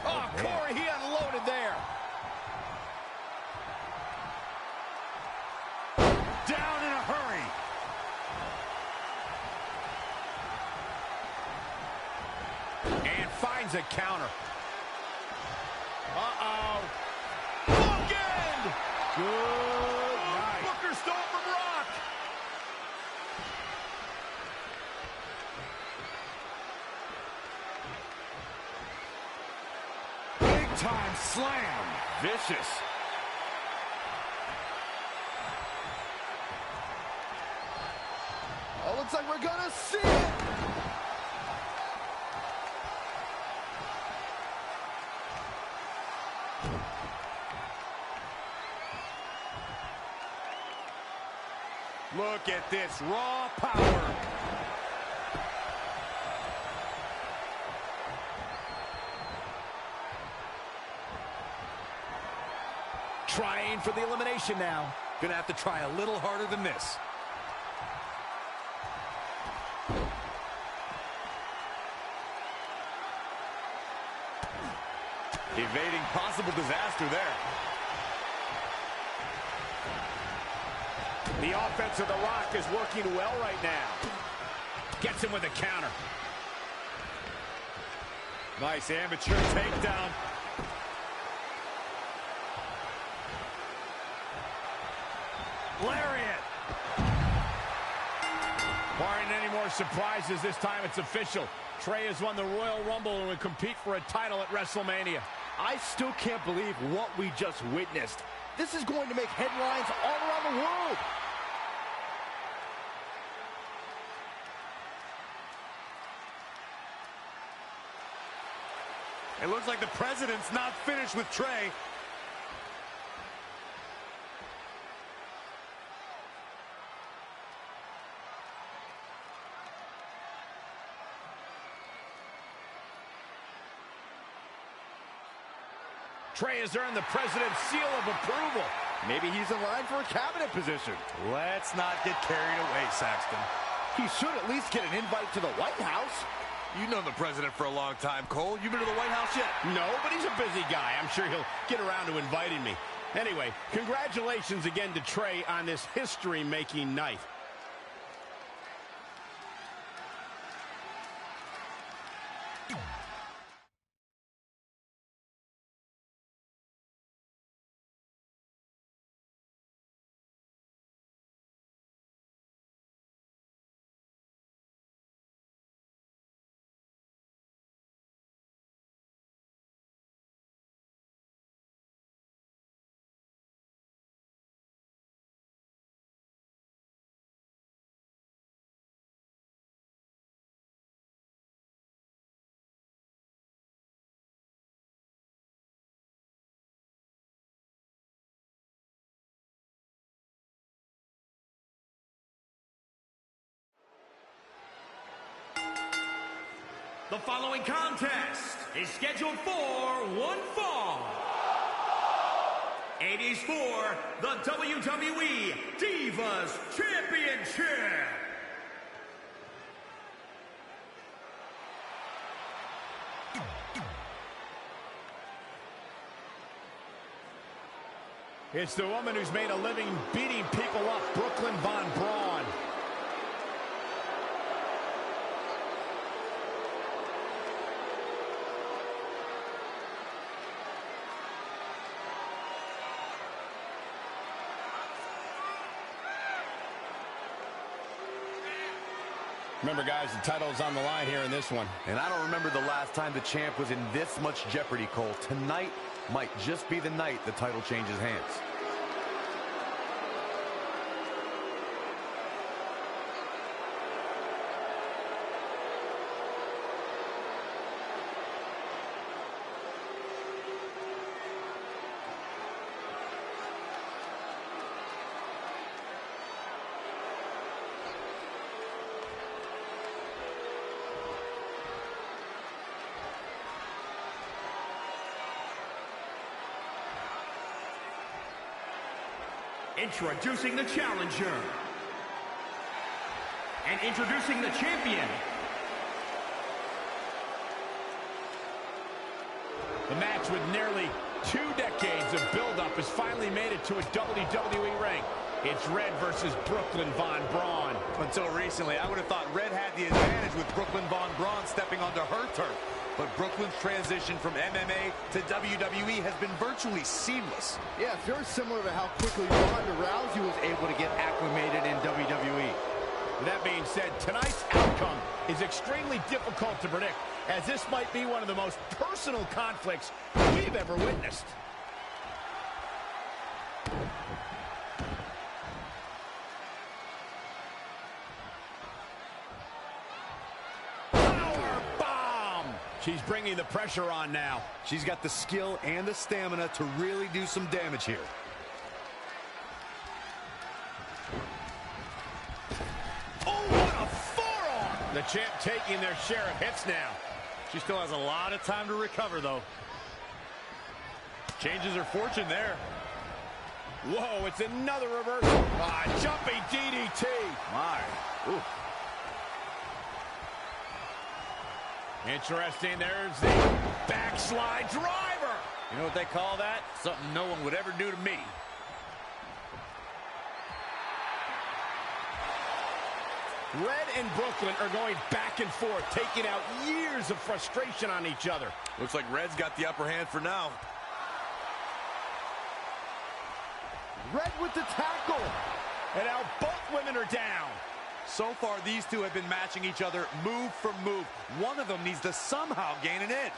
Speaker 1: Oh, Corey, he unloaded there.
Speaker 3: Down in a hurry.
Speaker 1: And finds a counter. Uh-oh. Bookend! Good night. Booker stole from Rock.
Speaker 3: Big time slam.
Speaker 1: Vicious.
Speaker 5: Oh, looks like we're gonna see it.
Speaker 3: Look at this raw power.
Speaker 1: Trying for the elimination now.
Speaker 3: Gonna have to try a little harder than this. Evading possible disaster there.
Speaker 1: The offense of The Rock is working well right now. Gets him with a counter.
Speaker 3: Nice amateur takedown. Lariat.
Speaker 1: Barring any more surprises, this time it's official. Trey has won the Royal Rumble and will compete for a title at WrestleMania.
Speaker 5: I still can't believe what we just witnessed. This is going to make headlines all around the world.
Speaker 3: It looks like the president's not finished with Trey.
Speaker 1: Trey has earned the president's seal of approval.
Speaker 5: Maybe he's in line for a cabinet position.
Speaker 3: Let's not get carried away, Saxton.
Speaker 5: He should at least get an invite to the White House.
Speaker 3: You've known the president for a long time, Cole. You been to the White House yet?
Speaker 1: No, but he's a busy guy. I'm sure he'll get around to inviting me. Anyway, congratulations again to Trey on this history-making night.
Speaker 7: The following contest is scheduled for one fall. It is for the WWE Divas Championship.
Speaker 1: It's the woman who's made a living beating people up, Brooklyn Von Braun. Remember, guys, the title is on the line here in this one.
Speaker 3: And I don't remember the last time the champ was in this much jeopardy, Cole. Tonight might just be the night the title changes hands.
Speaker 7: Introducing the challenger. And introducing the champion.
Speaker 1: The match with nearly 2 decades of build-up has finally made it to a WWE ring. It's Red versus Brooklyn Von Braun.
Speaker 3: Until recently, I would have thought Red had the advantage with Brooklyn Von Braun stepping onto her turf. But Brooklyn's transition from MMA to WWE has been virtually seamless.
Speaker 5: Yeah, it's very similar to how quickly Ronda Rousey was able to get acclimated in WWE.
Speaker 1: That being said, tonight's outcome is extremely difficult to predict, as this might be one of the most personal conflicts we've ever witnessed. She's bringing the pressure on now.
Speaker 3: She's got the skill and the stamina to really do some damage here.
Speaker 1: Oh, what a forearm! The champ taking their share of hits now.
Speaker 3: She still has a lot of time to recover, though. Changes her fortune there.
Speaker 1: Whoa, it's another reversal. Ah, jumping DDT.
Speaker 3: My. Ooh.
Speaker 1: Interesting, there's the backslide driver.
Speaker 3: You know what they call that? Something no one would ever do to me.
Speaker 1: Red and Brooklyn are going back and forth, taking out years of frustration on each other.
Speaker 3: Looks like Red's got the upper hand for now.
Speaker 5: Red with the tackle.
Speaker 1: And now both women are down.
Speaker 3: So far, these two have been matching each other move for move. One of them needs to somehow gain an edge.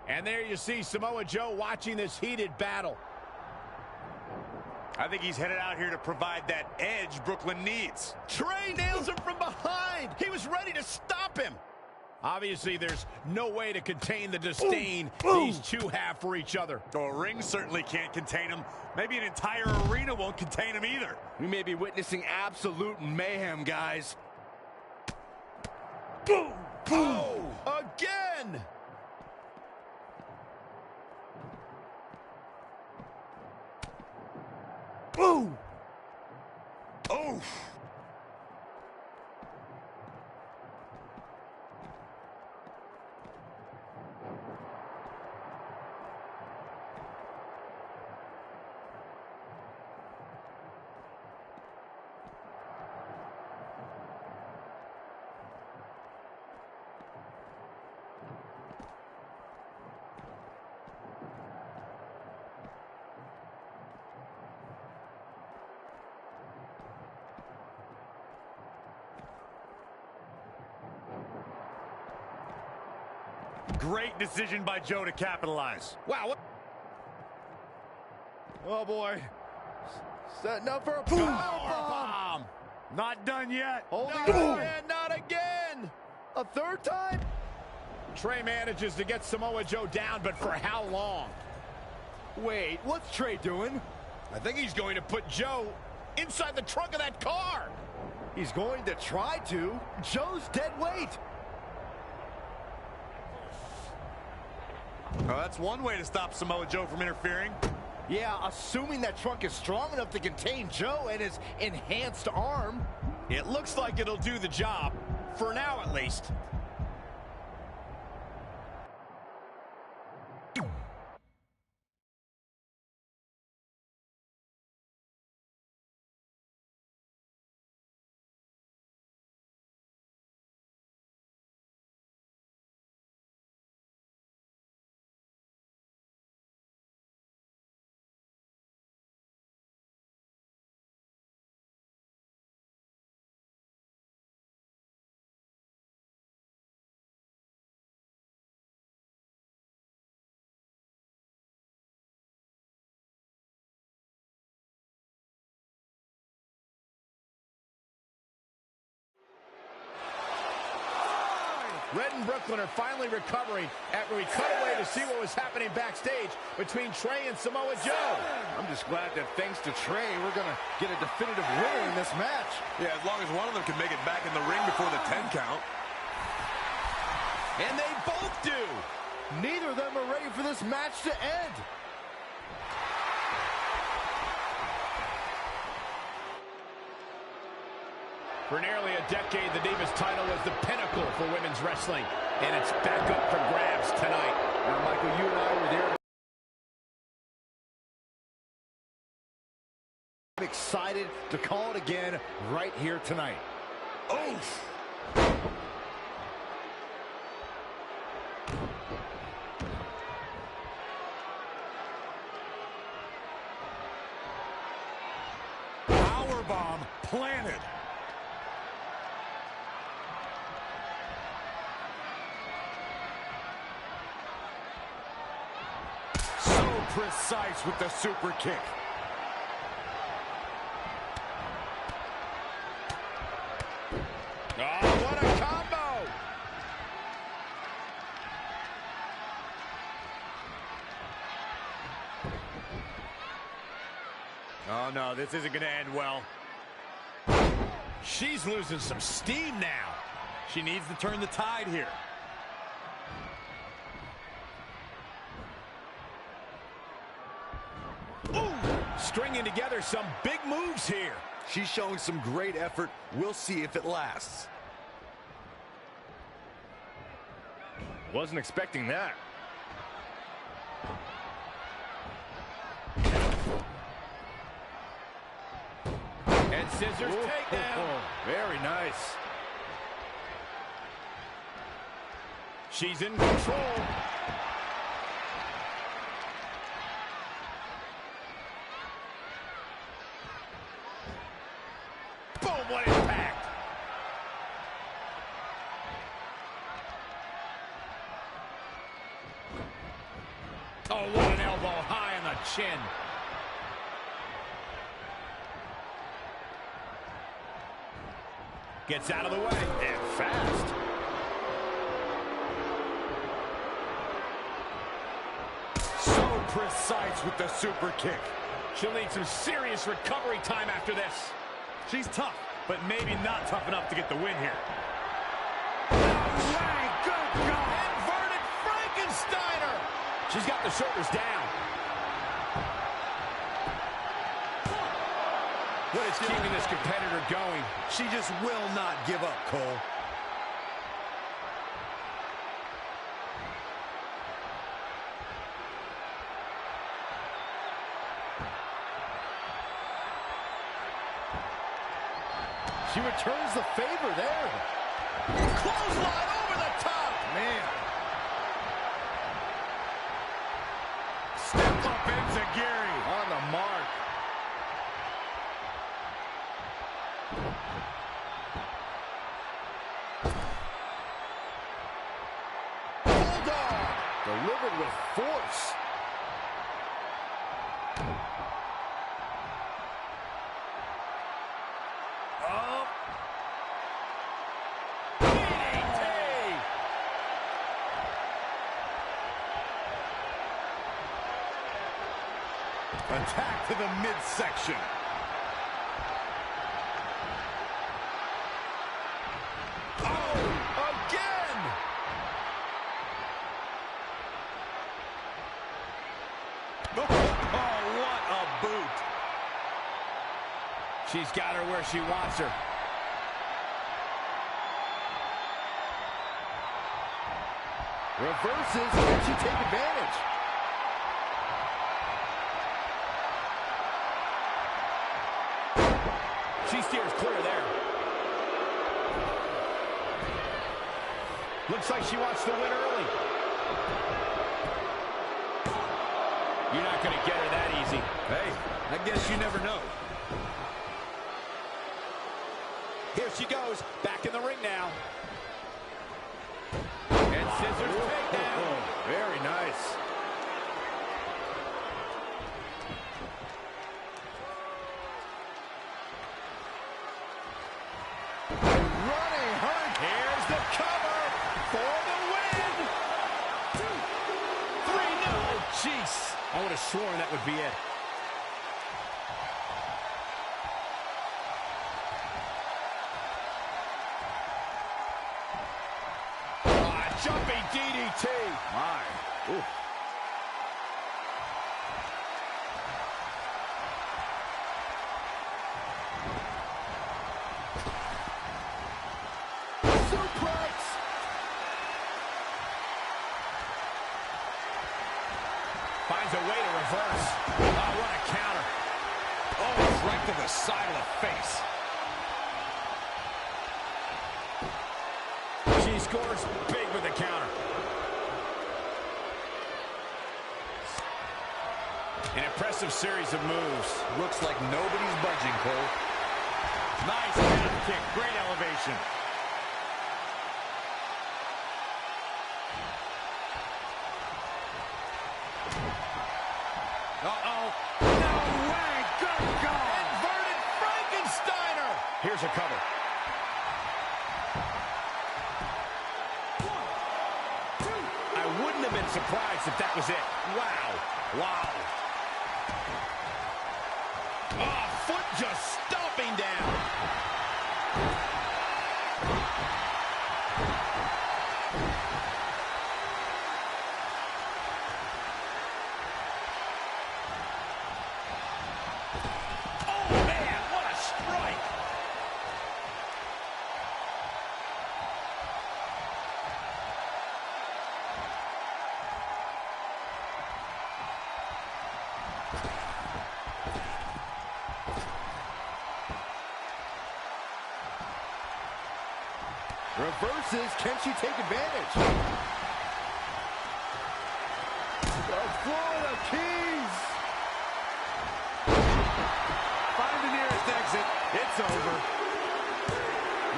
Speaker 1: And there you see Samoa Joe watching this heated battle.
Speaker 3: I think he's headed out here to provide that edge Brooklyn needs.
Speaker 1: Trey nails him from behind. He was ready to stop him. Obviously, there's no way to contain the disdain these two have for each other.
Speaker 3: Oh, a ring certainly can't contain him. Maybe an entire arena won't contain him either.
Speaker 5: We may be witnessing absolute mayhem, guys.
Speaker 1: Oh, again!
Speaker 5: Ooh!
Speaker 3: Oh! Great decision by Joe to capitalize.
Speaker 1: Wow.
Speaker 5: Oh, boy. Setting up for a
Speaker 1: Bomb.
Speaker 3: Not done yet.
Speaker 5: Holding
Speaker 1: Not
Speaker 5: on.
Speaker 1: again, not again.
Speaker 5: A third time?
Speaker 1: Trey manages to get Samoa Joe down, but for how long?
Speaker 5: Wait, what's Trey doing?
Speaker 1: I think he's going to put Joe inside the trunk of that car.
Speaker 5: He's going to try to. Joe's dead weight.
Speaker 3: Well, that's one way to stop Samoa Joe from interfering.
Speaker 5: Yeah, assuming that trunk is strong enough to contain Joe and his enhanced arm.
Speaker 1: It looks like it'll do the job, for now at least. Red and Brooklyn are finally recovering after we cut away to see what was happening backstage between Trey and Samoa Joe.
Speaker 5: I'm just glad that thanks to Trey, we're going to get a definitive winner in this match.
Speaker 3: Yeah, as long as one of them can make it back in the ring before the 10 count.
Speaker 1: And they both do.
Speaker 5: Neither of them are ready for this match to end.
Speaker 1: For nearly a decade, the Divas title was the pinnacle for women's wrestling, and it's back up for grabs tonight.
Speaker 5: Now, Michael, you and I were there. I'm excited to call it again right here tonight.
Speaker 3: Oof! Powerbomb planted. Precise with the super kick.
Speaker 1: Oh, what a combo!
Speaker 3: Oh, no, this isn't going to end well.
Speaker 1: She's losing some steam now.
Speaker 3: She needs to turn the tide here.
Speaker 1: Ooh, stringing together some big moves here.
Speaker 3: She's showing some great effort. We'll see if it lasts.
Speaker 5: Wasn't expecting that.
Speaker 1: And scissors takedown.
Speaker 5: Very nice.
Speaker 1: She's in control. Boom, what impact. chin. Gets out of the way. And fast.
Speaker 3: So precise with the super kick.
Speaker 1: She'll need some serious recovery time after this.
Speaker 3: She's tough, but maybe not tough enough to get the win here.
Speaker 1: Good God. Inverted Frankensteiner. She's got the shoulders down. What is keeping this competitor going?
Speaker 3: She just will not give up, Cole.
Speaker 5: She returns the favor there.
Speaker 1: Clothesline over the top.
Speaker 3: Man. Step up Enziguri.
Speaker 5: On the mark. Bulldog. Delivered with force.
Speaker 3: Attack to the midsection.
Speaker 1: Oh, again!
Speaker 3: Oh, what a boot.
Speaker 1: She's got her where she wants her.
Speaker 5: Reverses. Can she take advantage?
Speaker 1: She steers clear there. Looks like she wants to win early. You're not going to get her that easy.
Speaker 3: Hey, I guess you never know.
Speaker 1: Here she goes. Back in the ring now. And scissors takedown.
Speaker 5: Very nice.
Speaker 1: Here's the cover for the win. 3, no. Jeez. I would have sworn that would be it. Jumping DDT.
Speaker 5: My. Ooh.
Speaker 1: Finds a way to reverse. Oh, what a counter.
Speaker 3: Oh, right to the side of the face.
Speaker 1: She scores big with the counter. An impressive series of moves.
Speaker 3: Looks like nobody's budging, Cole. Nice calf kick. Great elevation. Uh-oh. No way. Good God.
Speaker 1: Inverted Frankensteiner. Here's a cover. I wouldn't have been surprised if that was it. Wow. Wow. Oh, foot just stomping down. Oh, man, what a strike.
Speaker 5: Reverses. Can she take advantage? The Florida Keys.
Speaker 3: Find the nearest exit. It's over.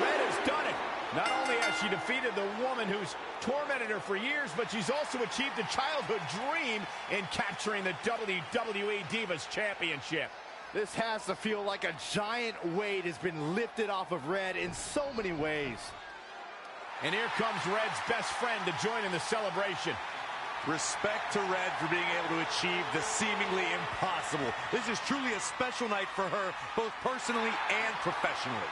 Speaker 1: Red has done it. Not only has She defeated the woman who's tormented her for years, but she's also achieved a childhood dream in capturing the WWE Divas Championship.
Speaker 5: This has to feel like a giant weight has been lifted off of Red in so many ways.
Speaker 1: And here comes Red's best friend to join in the celebration.
Speaker 3: Respect to Red for being able to achieve the seemingly impossible. This is truly a special night for her, both personally and professionally.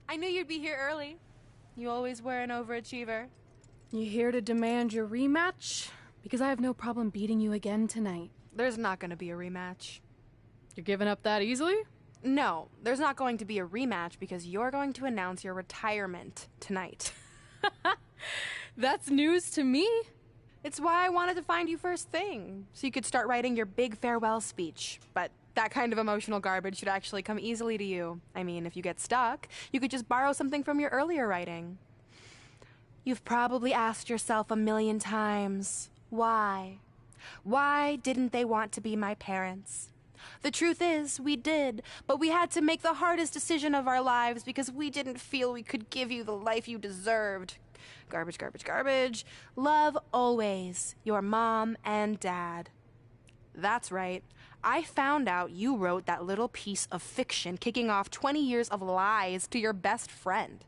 Speaker 2: I knew you'd be here early. You always were an overachiever.
Speaker 4: You here to demand your rematch? Because I have no problem beating you again tonight.
Speaker 2: There's not going to be a rematch.
Speaker 4: You're giving up that easily?
Speaker 2: No, there's not going to be a rematch because you're going to announce your retirement tonight.
Speaker 4: That's news to me.
Speaker 2: It's why I wanted to find you first thing, so you could start writing your big farewell speech. But that kind of emotional garbage should actually come easily to you. I mean, if you get stuck, you could just borrow something from your earlier writing. You've probably asked yourself a million times, why? Why didn't they want to be my parents? The truth is, we did, but we had to make the hardest decision of our lives because we didn't feel we could give you the life you deserved. Garbage, garbage, garbage. Love always, your mom and dad. That's right. I found out you wrote that little piece of fiction kicking off 20 years of lies to your best friend.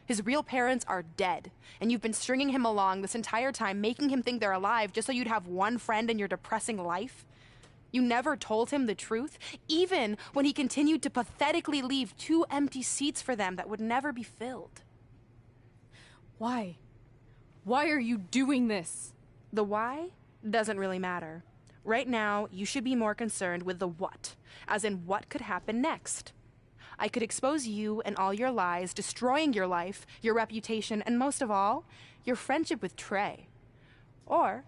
Speaker 2: His real parents are dead, and you've been stringing him along this entire time, making him think they're alive just so you'd have one friend in your depressing life. You never told him the truth, even when he continued to pathetically leave 2 empty seats for them that would never be filled.
Speaker 4: Why? Why are you doing this?
Speaker 2: The why doesn't really matter. Right now, you should be more concerned with the what, as in what could happen next. I could expose you and all your lies, destroying your life, your reputation, and most of all, your friendship with Trey. Or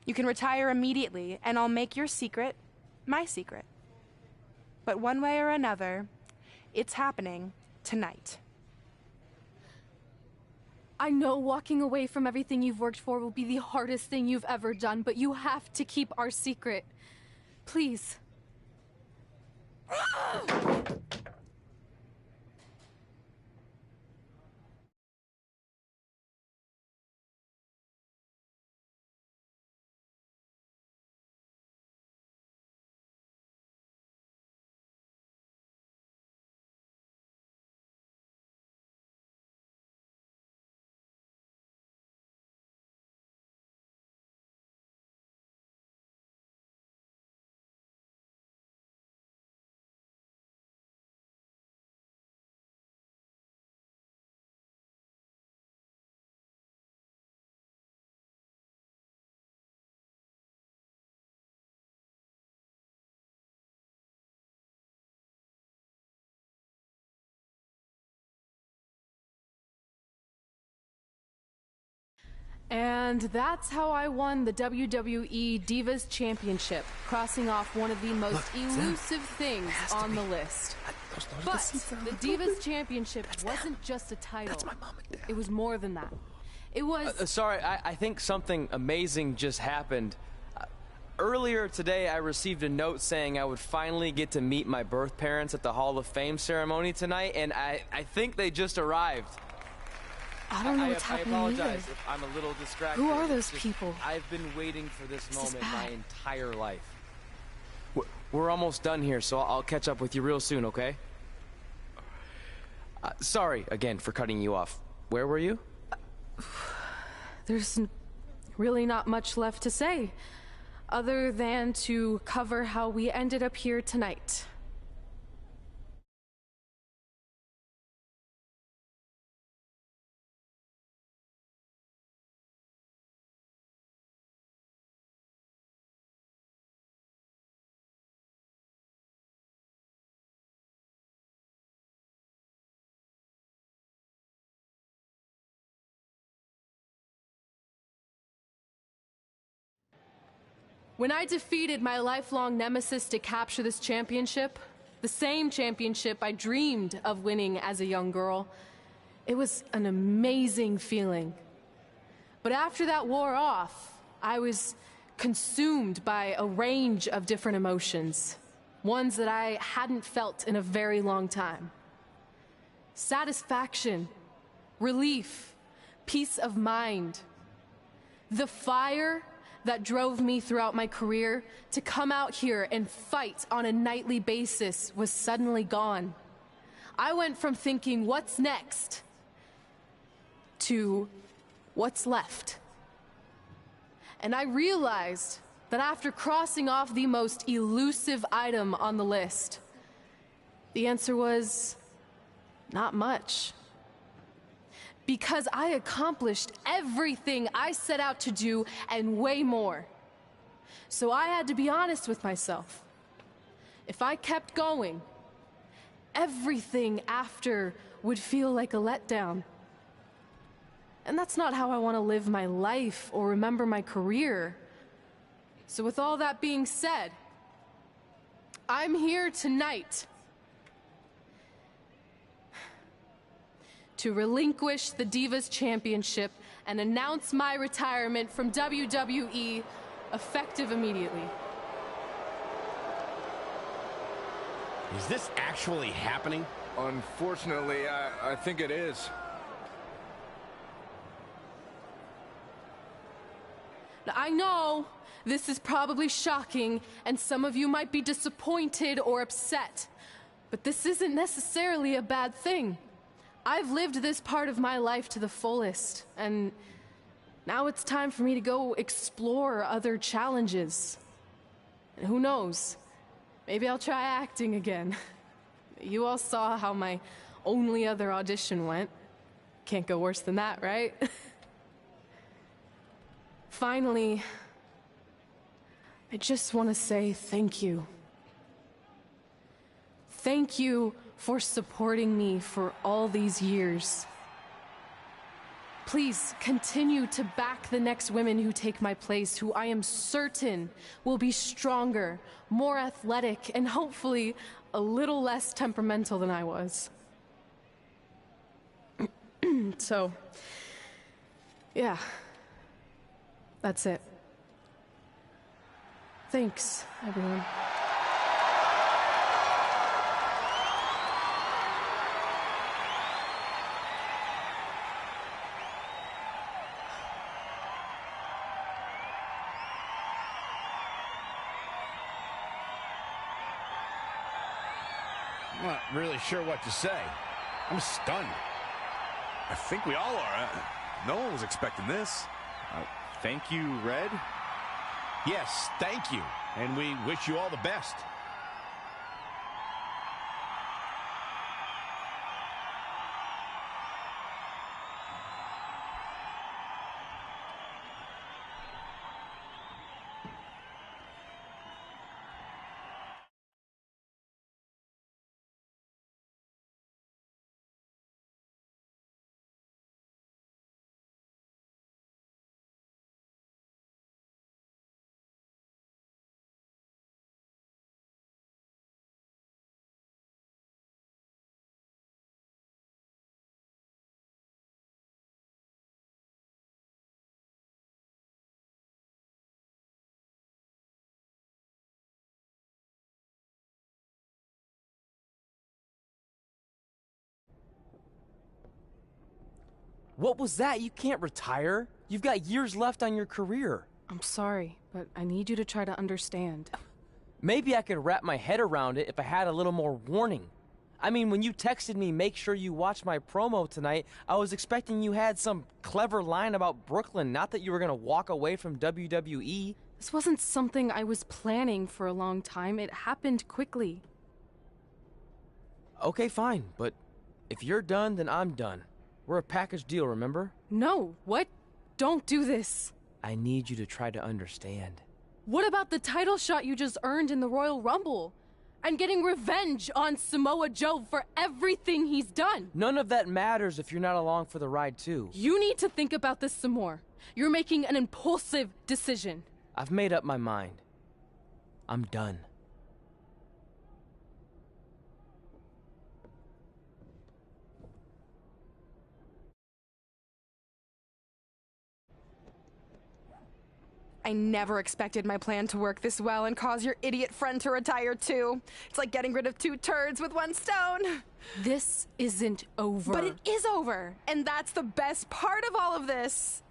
Speaker 2: you can retire immediately, and I'll make your secret my secret. But one way or another, it's happening tonight.
Speaker 4: I know walking away from everything you've worked for will be the hardest thing you've ever done, but you have to keep our secret. Please. And that's how I won the WWE Divas Championship, crossing off one of the most elusive things on the list. But the Divas Championship wasn't just a title. That's my mom and dad. It was more than that. It was...
Speaker 6: Sorry, I think something amazing just happened. Earlier today, I received a note saying I would finally get to meet my birth parents at the Hall of Fame ceremony tonight, and I think they just arrived.
Speaker 4: I don't know what's happening
Speaker 6: I apologize
Speaker 4: either.
Speaker 6: if I'm a little distracted.
Speaker 4: Who are those people?
Speaker 6: I've been waiting for this moment
Speaker 4: bad.
Speaker 6: my entire life. We're almost done here, so I'll catch up with you real soon, okay? Sorry, again, for cutting you off. Where were you?
Speaker 4: There's really not much left to say, other than to cover how we ended up here tonight. When I defeated my lifelong nemesis to capture this championship, the same championship I dreamed of winning as a young girl, it was an amazing feeling. But after that wore off, I was consumed by a range of different emotions, ones that I hadn't felt in a very long time. Satisfaction, relief, peace of mind. The fire that drove me throughout my career to come out here and fight on a nightly basis was suddenly gone. I went from thinking, what's next, to what's left. And I realized that after crossing off the most elusive item on the list, the answer was not much. Because I accomplished everything I set out to do and way more. So I had to be honest with myself. If I kept going, everything after would feel like a letdown. And that's not how I want to live my life or remember my career. So with all that being said, I'm here tonight to relinquish the Divas Championship and announce my retirement from WWE, effective immediately.
Speaker 1: Is this actually happening?
Speaker 8: Unfortunately, I think it is.
Speaker 4: Now, I know this is probably shocking, and some of you might be disappointed or upset, but this isn't necessarily a bad thing. I've lived this part of my life to the fullest, and now it's time for me to go explore other challenges. And who knows, maybe I'll try acting again. You all saw how my only other audition went. Can't go worse than that, right? Finally, I just want to say thank you. Thank you for supporting me for all these years. Please continue to back the next women who take my place, who I am certain will be stronger, more athletic, and hopefully a little less temperamental than I was. So, yeah, that's it. Thanks, everyone.
Speaker 1: I'm not really sure what to say. I'm stunned.
Speaker 3: I think we all are. No one was expecting this.
Speaker 1: Thank you, Red. Yes, thank you. And we wish you all the best.
Speaker 6: What was that? You can't retire. You've got years left on your career.
Speaker 4: I'm sorry, but I need you to try to understand.
Speaker 6: Maybe I could wrap my head around it if I had a little more warning. I mean, when you texted me, make sure you watch my promo tonight, I was expecting you had some clever line about Brooklyn, not that you were going to walk away from WWE.
Speaker 4: This wasn't something I was planning for a long time. It happened quickly.
Speaker 6: Okay, fine, but if you're done, then I'm done. We're a package deal, remember?
Speaker 4: No, what? Don't do this.
Speaker 6: I need you to try to understand.
Speaker 4: What about the title shot you just earned in the Royal Rumble? And getting revenge on Samoa Joe for everything he's done?
Speaker 6: None of that matters if you're not along for the ride, too.
Speaker 4: You need to think about this some more. You're making an impulsive decision.
Speaker 6: I've made up my mind. I'm done.
Speaker 2: I never expected my plan to work this well and cause your idiot friend to retire too. It's like getting rid of 2 turds with 1 stone.
Speaker 4: This isn't over.
Speaker 2: But it is over, and that's the best part of all of this.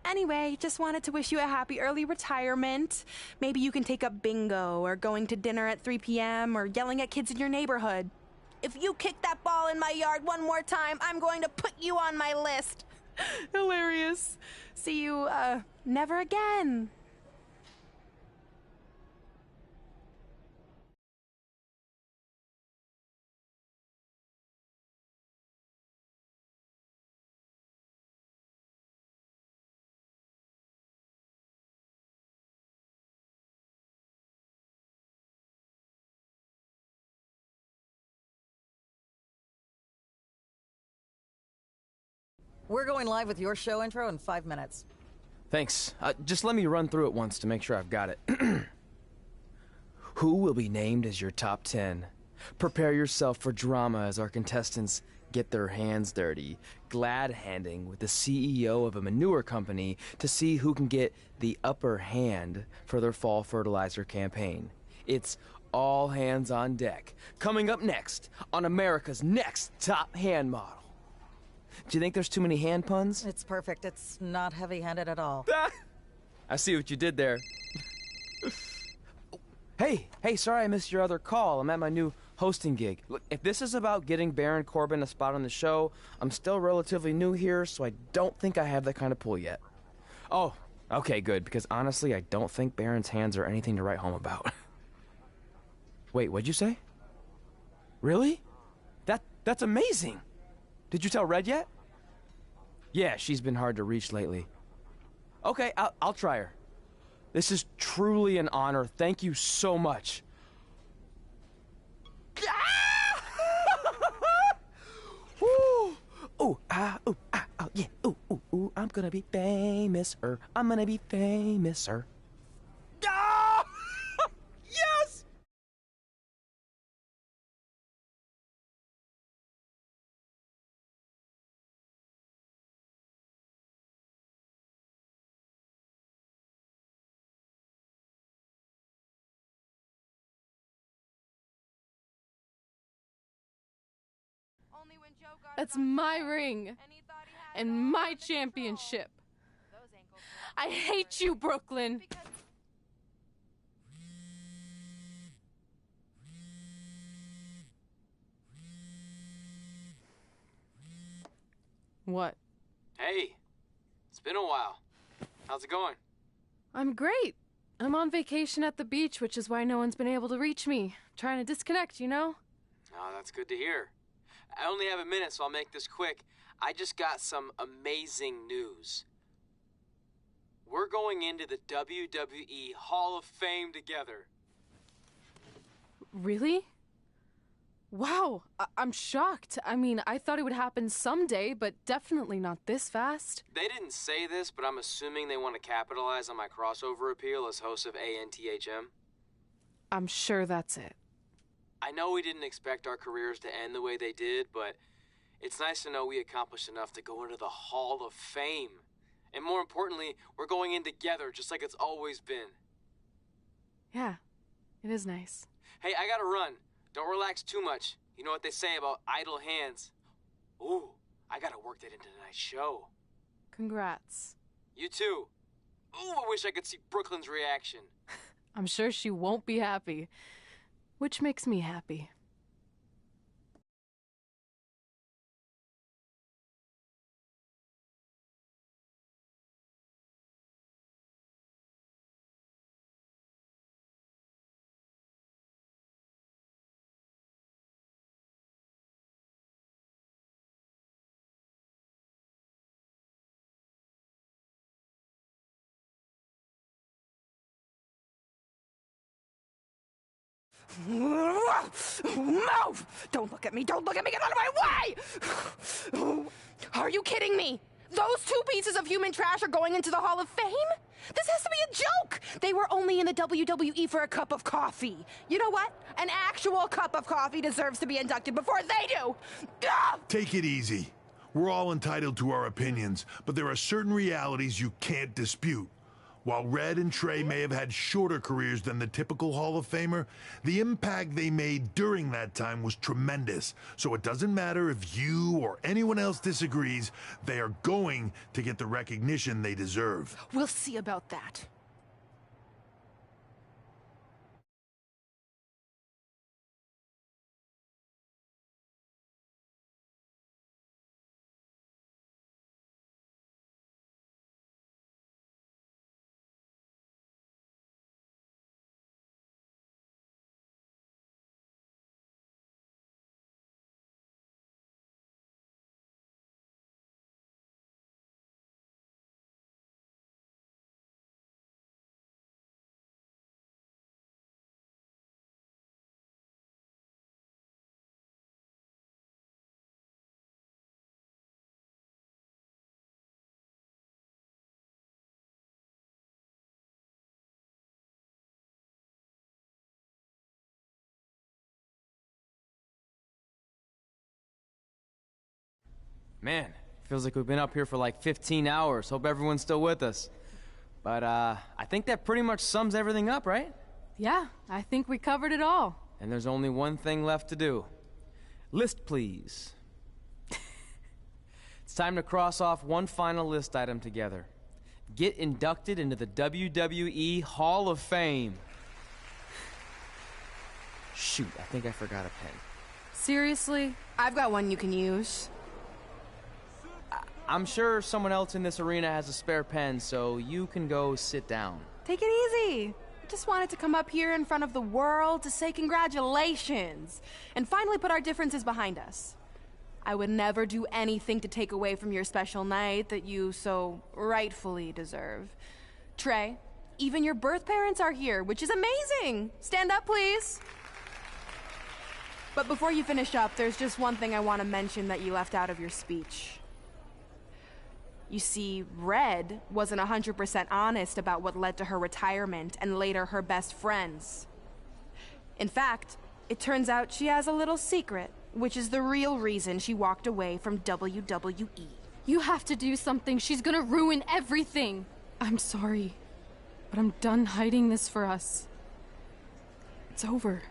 Speaker 2: Anyway, just wanted to wish you a happy early retirement. Maybe you can take up bingo or going to dinner at 3 p.m. or yelling at kids in your neighborhood. If you kick that ball in my yard one more time, I'm going to put you on my list. Hilarious. See you, never again.
Speaker 11: We're going live with your show intro in 5 minutes.
Speaker 6: Thanks. Just let me run through it once to make sure I've got it. Who will be named as your top 10? Prepare yourself for drama as our contestants get their hands dirty, glad-handing with the CEO of a manure company to see who can get the upper hand for their fall fertilizer campaign. It's all hands on deck. Coming up next on America's Next Top Hand Model. Do you think there's too many hand puns?
Speaker 11: It's perfect. It's not heavy-handed at all.
Speaker 6: I see what you did there. Hey, sorry I missed your other call. I'm at my new hosting gig. Look, if this is about getting Baron Corbin a spot on the show, I'm still relatively new here, so I don't think I have that kind of pull yet. Oh, okay, good, because honestly, I don't think Baron's hands are anything to write home about. Wait, what'd you say? Really? That's amazing! Did you tell Red yet? Yeah, she's been hard to reach lately. Okay, I'll try her. This is truly an honor. Thank you so much. Ooh, ooh, yeah, ooh, I'm gonna be famous, I'm gonna be famous, Ah! Yes!
Speaker 4: That's my ring. And my championship. I hate you, Brooklyn. What?
Speaker 6: Hey, it's been a while. How's it going?
Speaker 4: I'm great. I'm on vacation at the beach, which is why no one's been able to reach me. Trying to disconnect, you know?
Speaker 6: Oh, that's good to hear. I only have a minute, so I'll make this quick. I just got some amazing news. We're going into the WWE Hall of Fame together.
Speaker 4: Really? Wow, I'm shocked. I mean, I thought it would happen someday, but definitely not this fast.
Speaker 6: They didn't say this, but I'm assuming they want to capitalize on my crossover appeal as host of ANTHM.
Speaker 4: I'm sure that's it.
Speaker 6: I know we didn't expect our careers to end the way they did, but it's nice to know we accomplished enough to go into the Hall of Fame. And more importantly, we're going in together, just like it's always been.
Speaker 4: Yeah, it is nice.
Speaker 6: Hey, I gotta run. Don't relax too much. You know what they say about idle hands. Ooh, I gotta work that into tonight's show.
Speaker 4: Congrats.
Speaker 6: You too. Ooh, I wish I could see Brooklyn's reaction.
Speaker 4: I'm sure she won't be happy. Which makes me happy.
Speaker 2: Move! Don't look at me! Don't look at me! Get out of my way! Are you kidding me? Those two pieces of human trash are going into the Hall of Fame? This has to be a joke! They were only in the WWE for a cup of coffee. You know what? An actual cup of coffee deserves to be inducted before they do!
Speaker 12: Take it easy. We're all entitled to our opinions, but there are certain realities you can't dispute. While Red and Trey may have had shorter careers than the typical Hall of Famer, the impact they made during that time was tremendous. So it doesn't matter if you or anyone else disagrees, they are going to get the recognition they deserve.
Speaker 2: We'll see about that.
Speaker 6: Man, feels like we've been up here for like 15 hours. Hope everyone's still with us. But, I think that pretty much sums everything up, right?
Speaker 4: Yeah, I think we covered it all.
Speaker 6: And there's only one thing left to do. List, please. It's time to cross off one final list item together. Get inducted into the WWE Hall of Fame. Shoot, I think I forgot a pen.
Speaker 4: Seriously?
Speaker 2: I've got one you can use.
Speaker 6: I'm sure someone else in this arena has a spare pen, so you can go sit down.
Speaker 2: Take it easy. I just wanted to come up here in front of the world to say congratulations and finally put our differences behind us. I would never do anything to take away from your special night that you so rightfully deserve. Trey, even your birth parents are here, which is amazing. Stand up, please. But before you finish up, there's just one thing I want to mention that you left out of your speech. You see, Red wasn't 100% honest about what led to her retirement and later her best friends. In fact, it turns out she has a little secret, which is the real reason she walked away from WWE.
Speaker 4: You have to do something. She's gonna ruin everything. I'm sorry, but I'm done hiding this for us. It's over.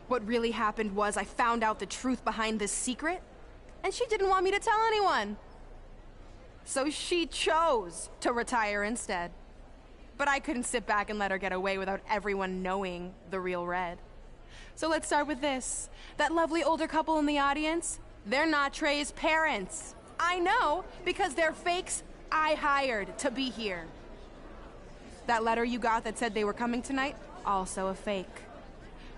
Speaker 2: What really happened was I found out the truth behind this secret, and she didn't want me to tell anyone. So she chose to retire instead. But I couldn't sit back and let her get away without everyone knowing the real Red. So let's start with this. That lovely older couple in the audience, they're not Trey's parents. I know, because they're fakes I hired to be here. That letter you got that said they were coming tonight, also a fake.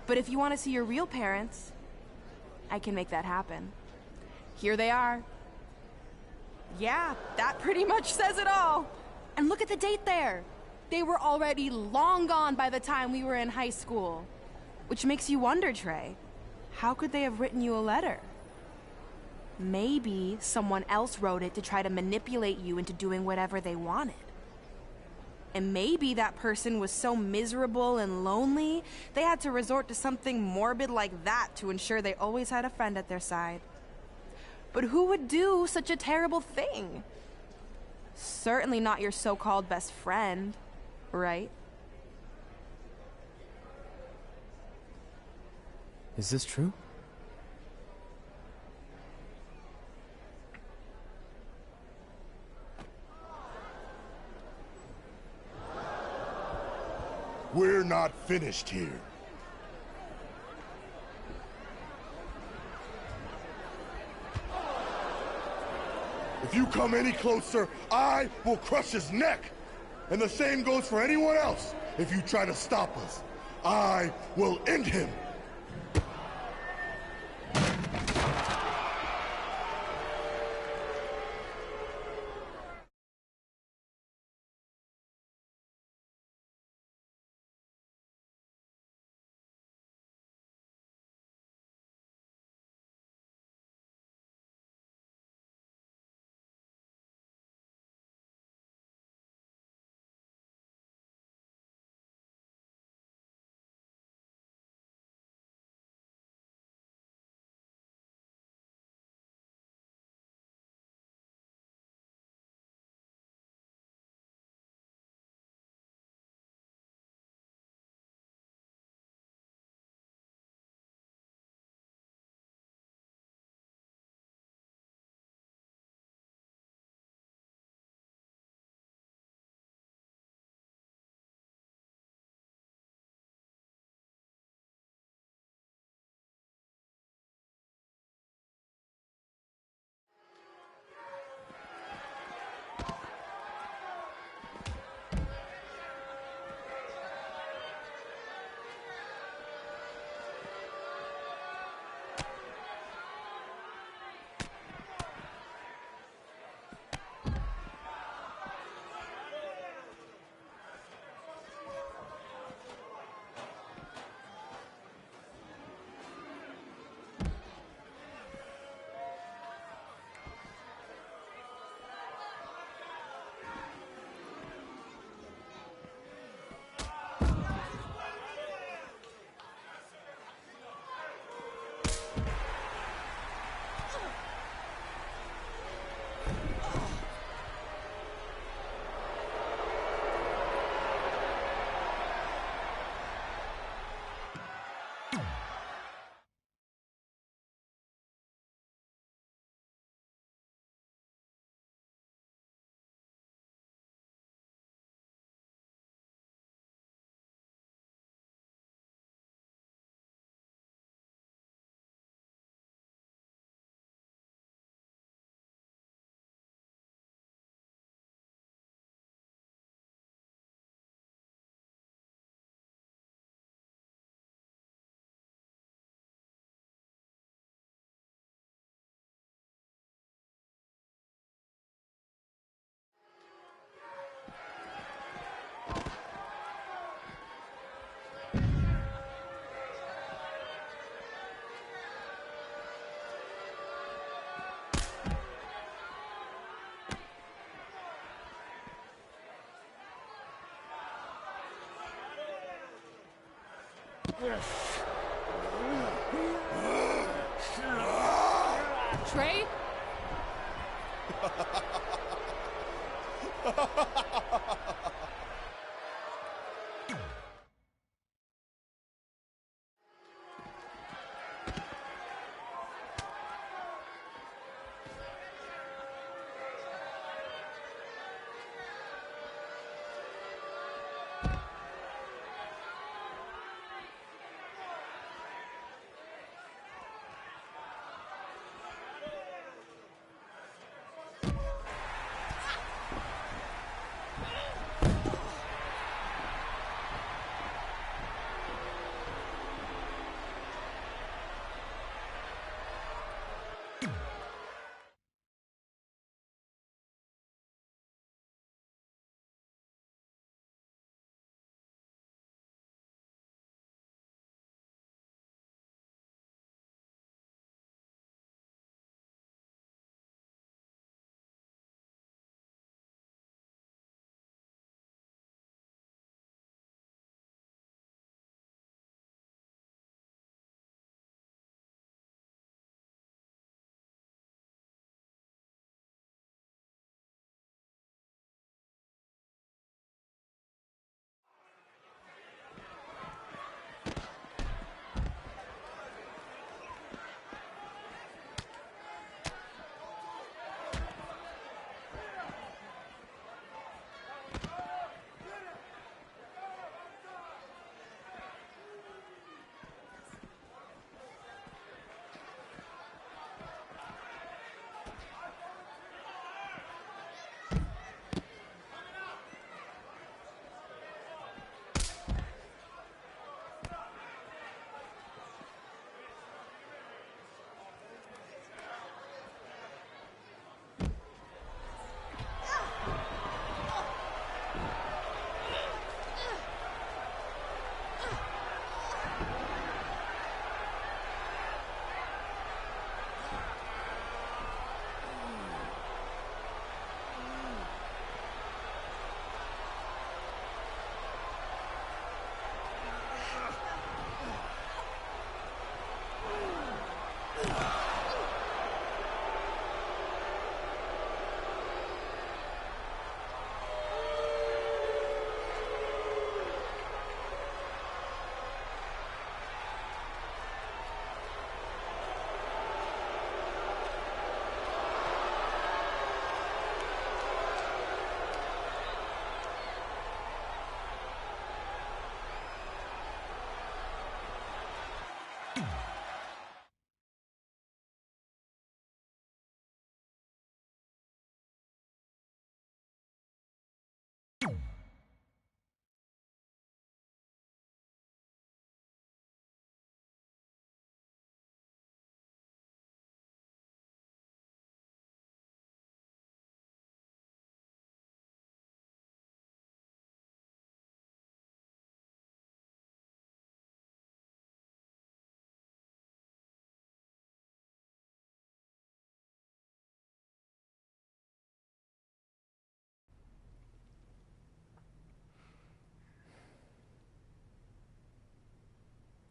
Speaker 2: But if you want to see your real parents, I can make that happen. Here they are. Yeah, that pretty much says it all. And look at the date there. They were already long gone by the time we were in high school. Which makes you wonder, Trey, how could they have written you a letter? Maybe someone else wrote it to try to manipulate you into doing whatever they wanted. And maybe that person was so miserable and lonely, they had to resort to something morbid like that to ensure they always had a friend at their side. But who would do such a terrible thing? Certainly not your so-called best friend, right?
Speaker 6: Is this true?
Speaker 12: We're not finished here. If you come any closer, I will crush his neck. And the same goes for anyone else. If you try to stop us, I will end him.
Speaker 4: Trey?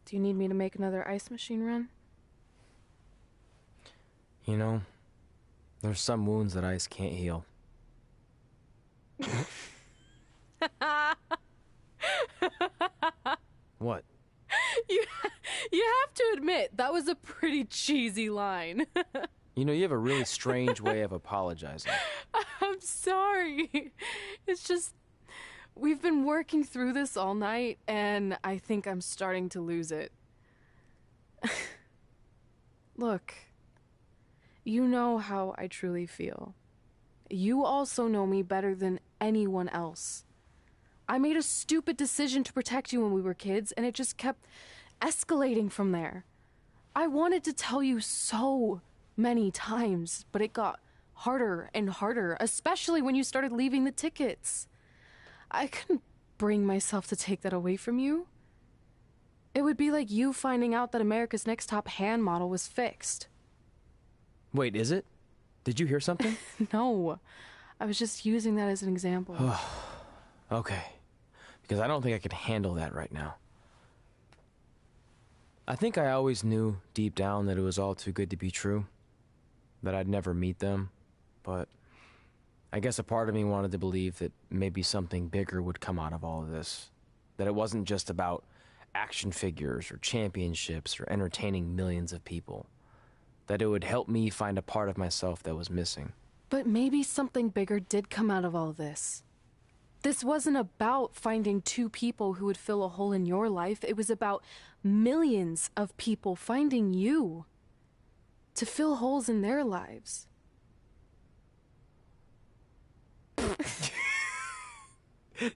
Speaker 4: Do you need me to make another ice machine run?
Speaker 6: You know, there's some wounds that ice can't heal. What?
Speaker 4: You have to admit, that was a pretty cheesy line.
Speaker 6: You know, you have a really strange way of apologizing.
Speaker 4: I'm sorry. It's just, we've been working through this all night, and I think I'm starting to lose it. Look, you know how I truly feel. You also know me better than anyone else. I made a stupid decision to protect you when we were kids, and it just kept escalating from there. I wanted to tell you so many times, but it got harder and harder, especially when you started leaving the tickets. I couldn't bring myself to take that away from you. It would be like you finding out that America's Next Top Hand model was fixed.
Speaker 6: Wait, is it? Did you hear something?
Speaker 4: No, I was just using that as an example.
Speaker 6: Okay, because I don't think I can handle that right now. I think I always knew deep down that it was all too good to be true, that I'd never meet them, but I guess a part of me wanted to believe that maybe something bigger would come out of all of this, that it wasn't just about action figures or championships or entertaining millions of people, that it would help me find a part of myself that was missing.
Speaker 4: But maybe something bigger did come out of all this. This wasn't about finding two people who would fill a hole in your life. It was about millions of people finding you to fill holes in their lives.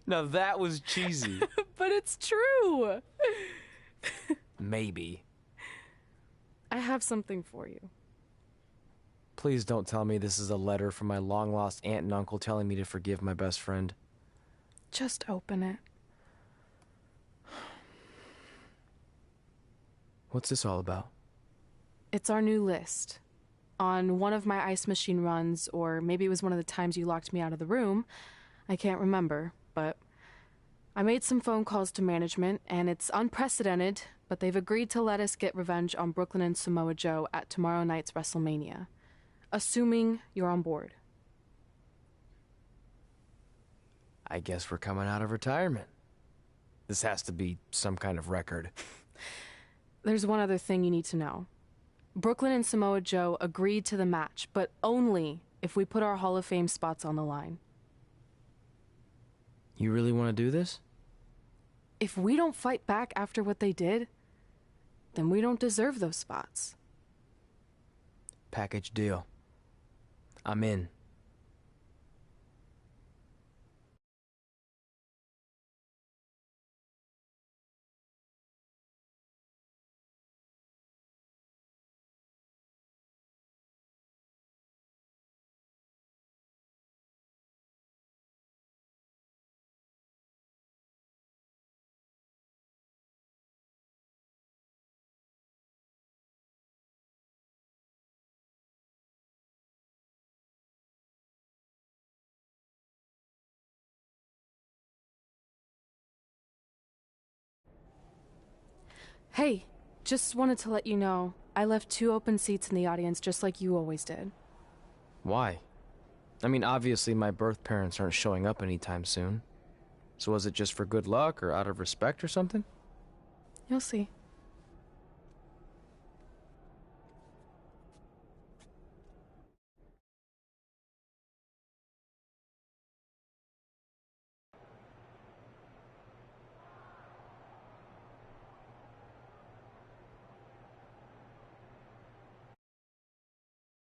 Speaker 6: Now that was cheesy.
Speaker 4: But it's true.
Speaker 6: Maybe.
Speaker 4: I have something for you.
Speaker 6: Please don't tell me this is a letter from my long-lost aunt and uncle telling me to forgive my best friend.
Speaker 4: Just open it.
Speaker 6: What's this all about?
Speaker 4: It's our new list. On one of my ice machine runs, or maybe it was one of the times you locked me out of the room, I can't remember, but I made some phone calls to management, and it's unprecedented, but they've agreed to let us get revenge on Brooklyn and Samoa Joe at tomorrow night's WrestleMania, assuming you're on board.
Speaker 6: I guess we're coming out of retirement. This has to be some kind of record.
Speaker 4: There's one other thing you need to know. Brooklyn and Samoa Joe agreed to the match, but only if we put our Hall of Fame spots on the line.
Speaker 6: You really want to do this?
Speaker 4: If we don't fight back after what they did, then we don't deserve those spots.
Speaker 6: Package deal. I'm in.
Speaker 4: Hey, just wanted to let you know, I left 2 open seats in the audience just like you always did.
Speaker 6: Why? I mean, obviously my birth parents aren't showing up anytime soon. So was it just for good luck or out of respect or something?
Speaker 4: You'll see.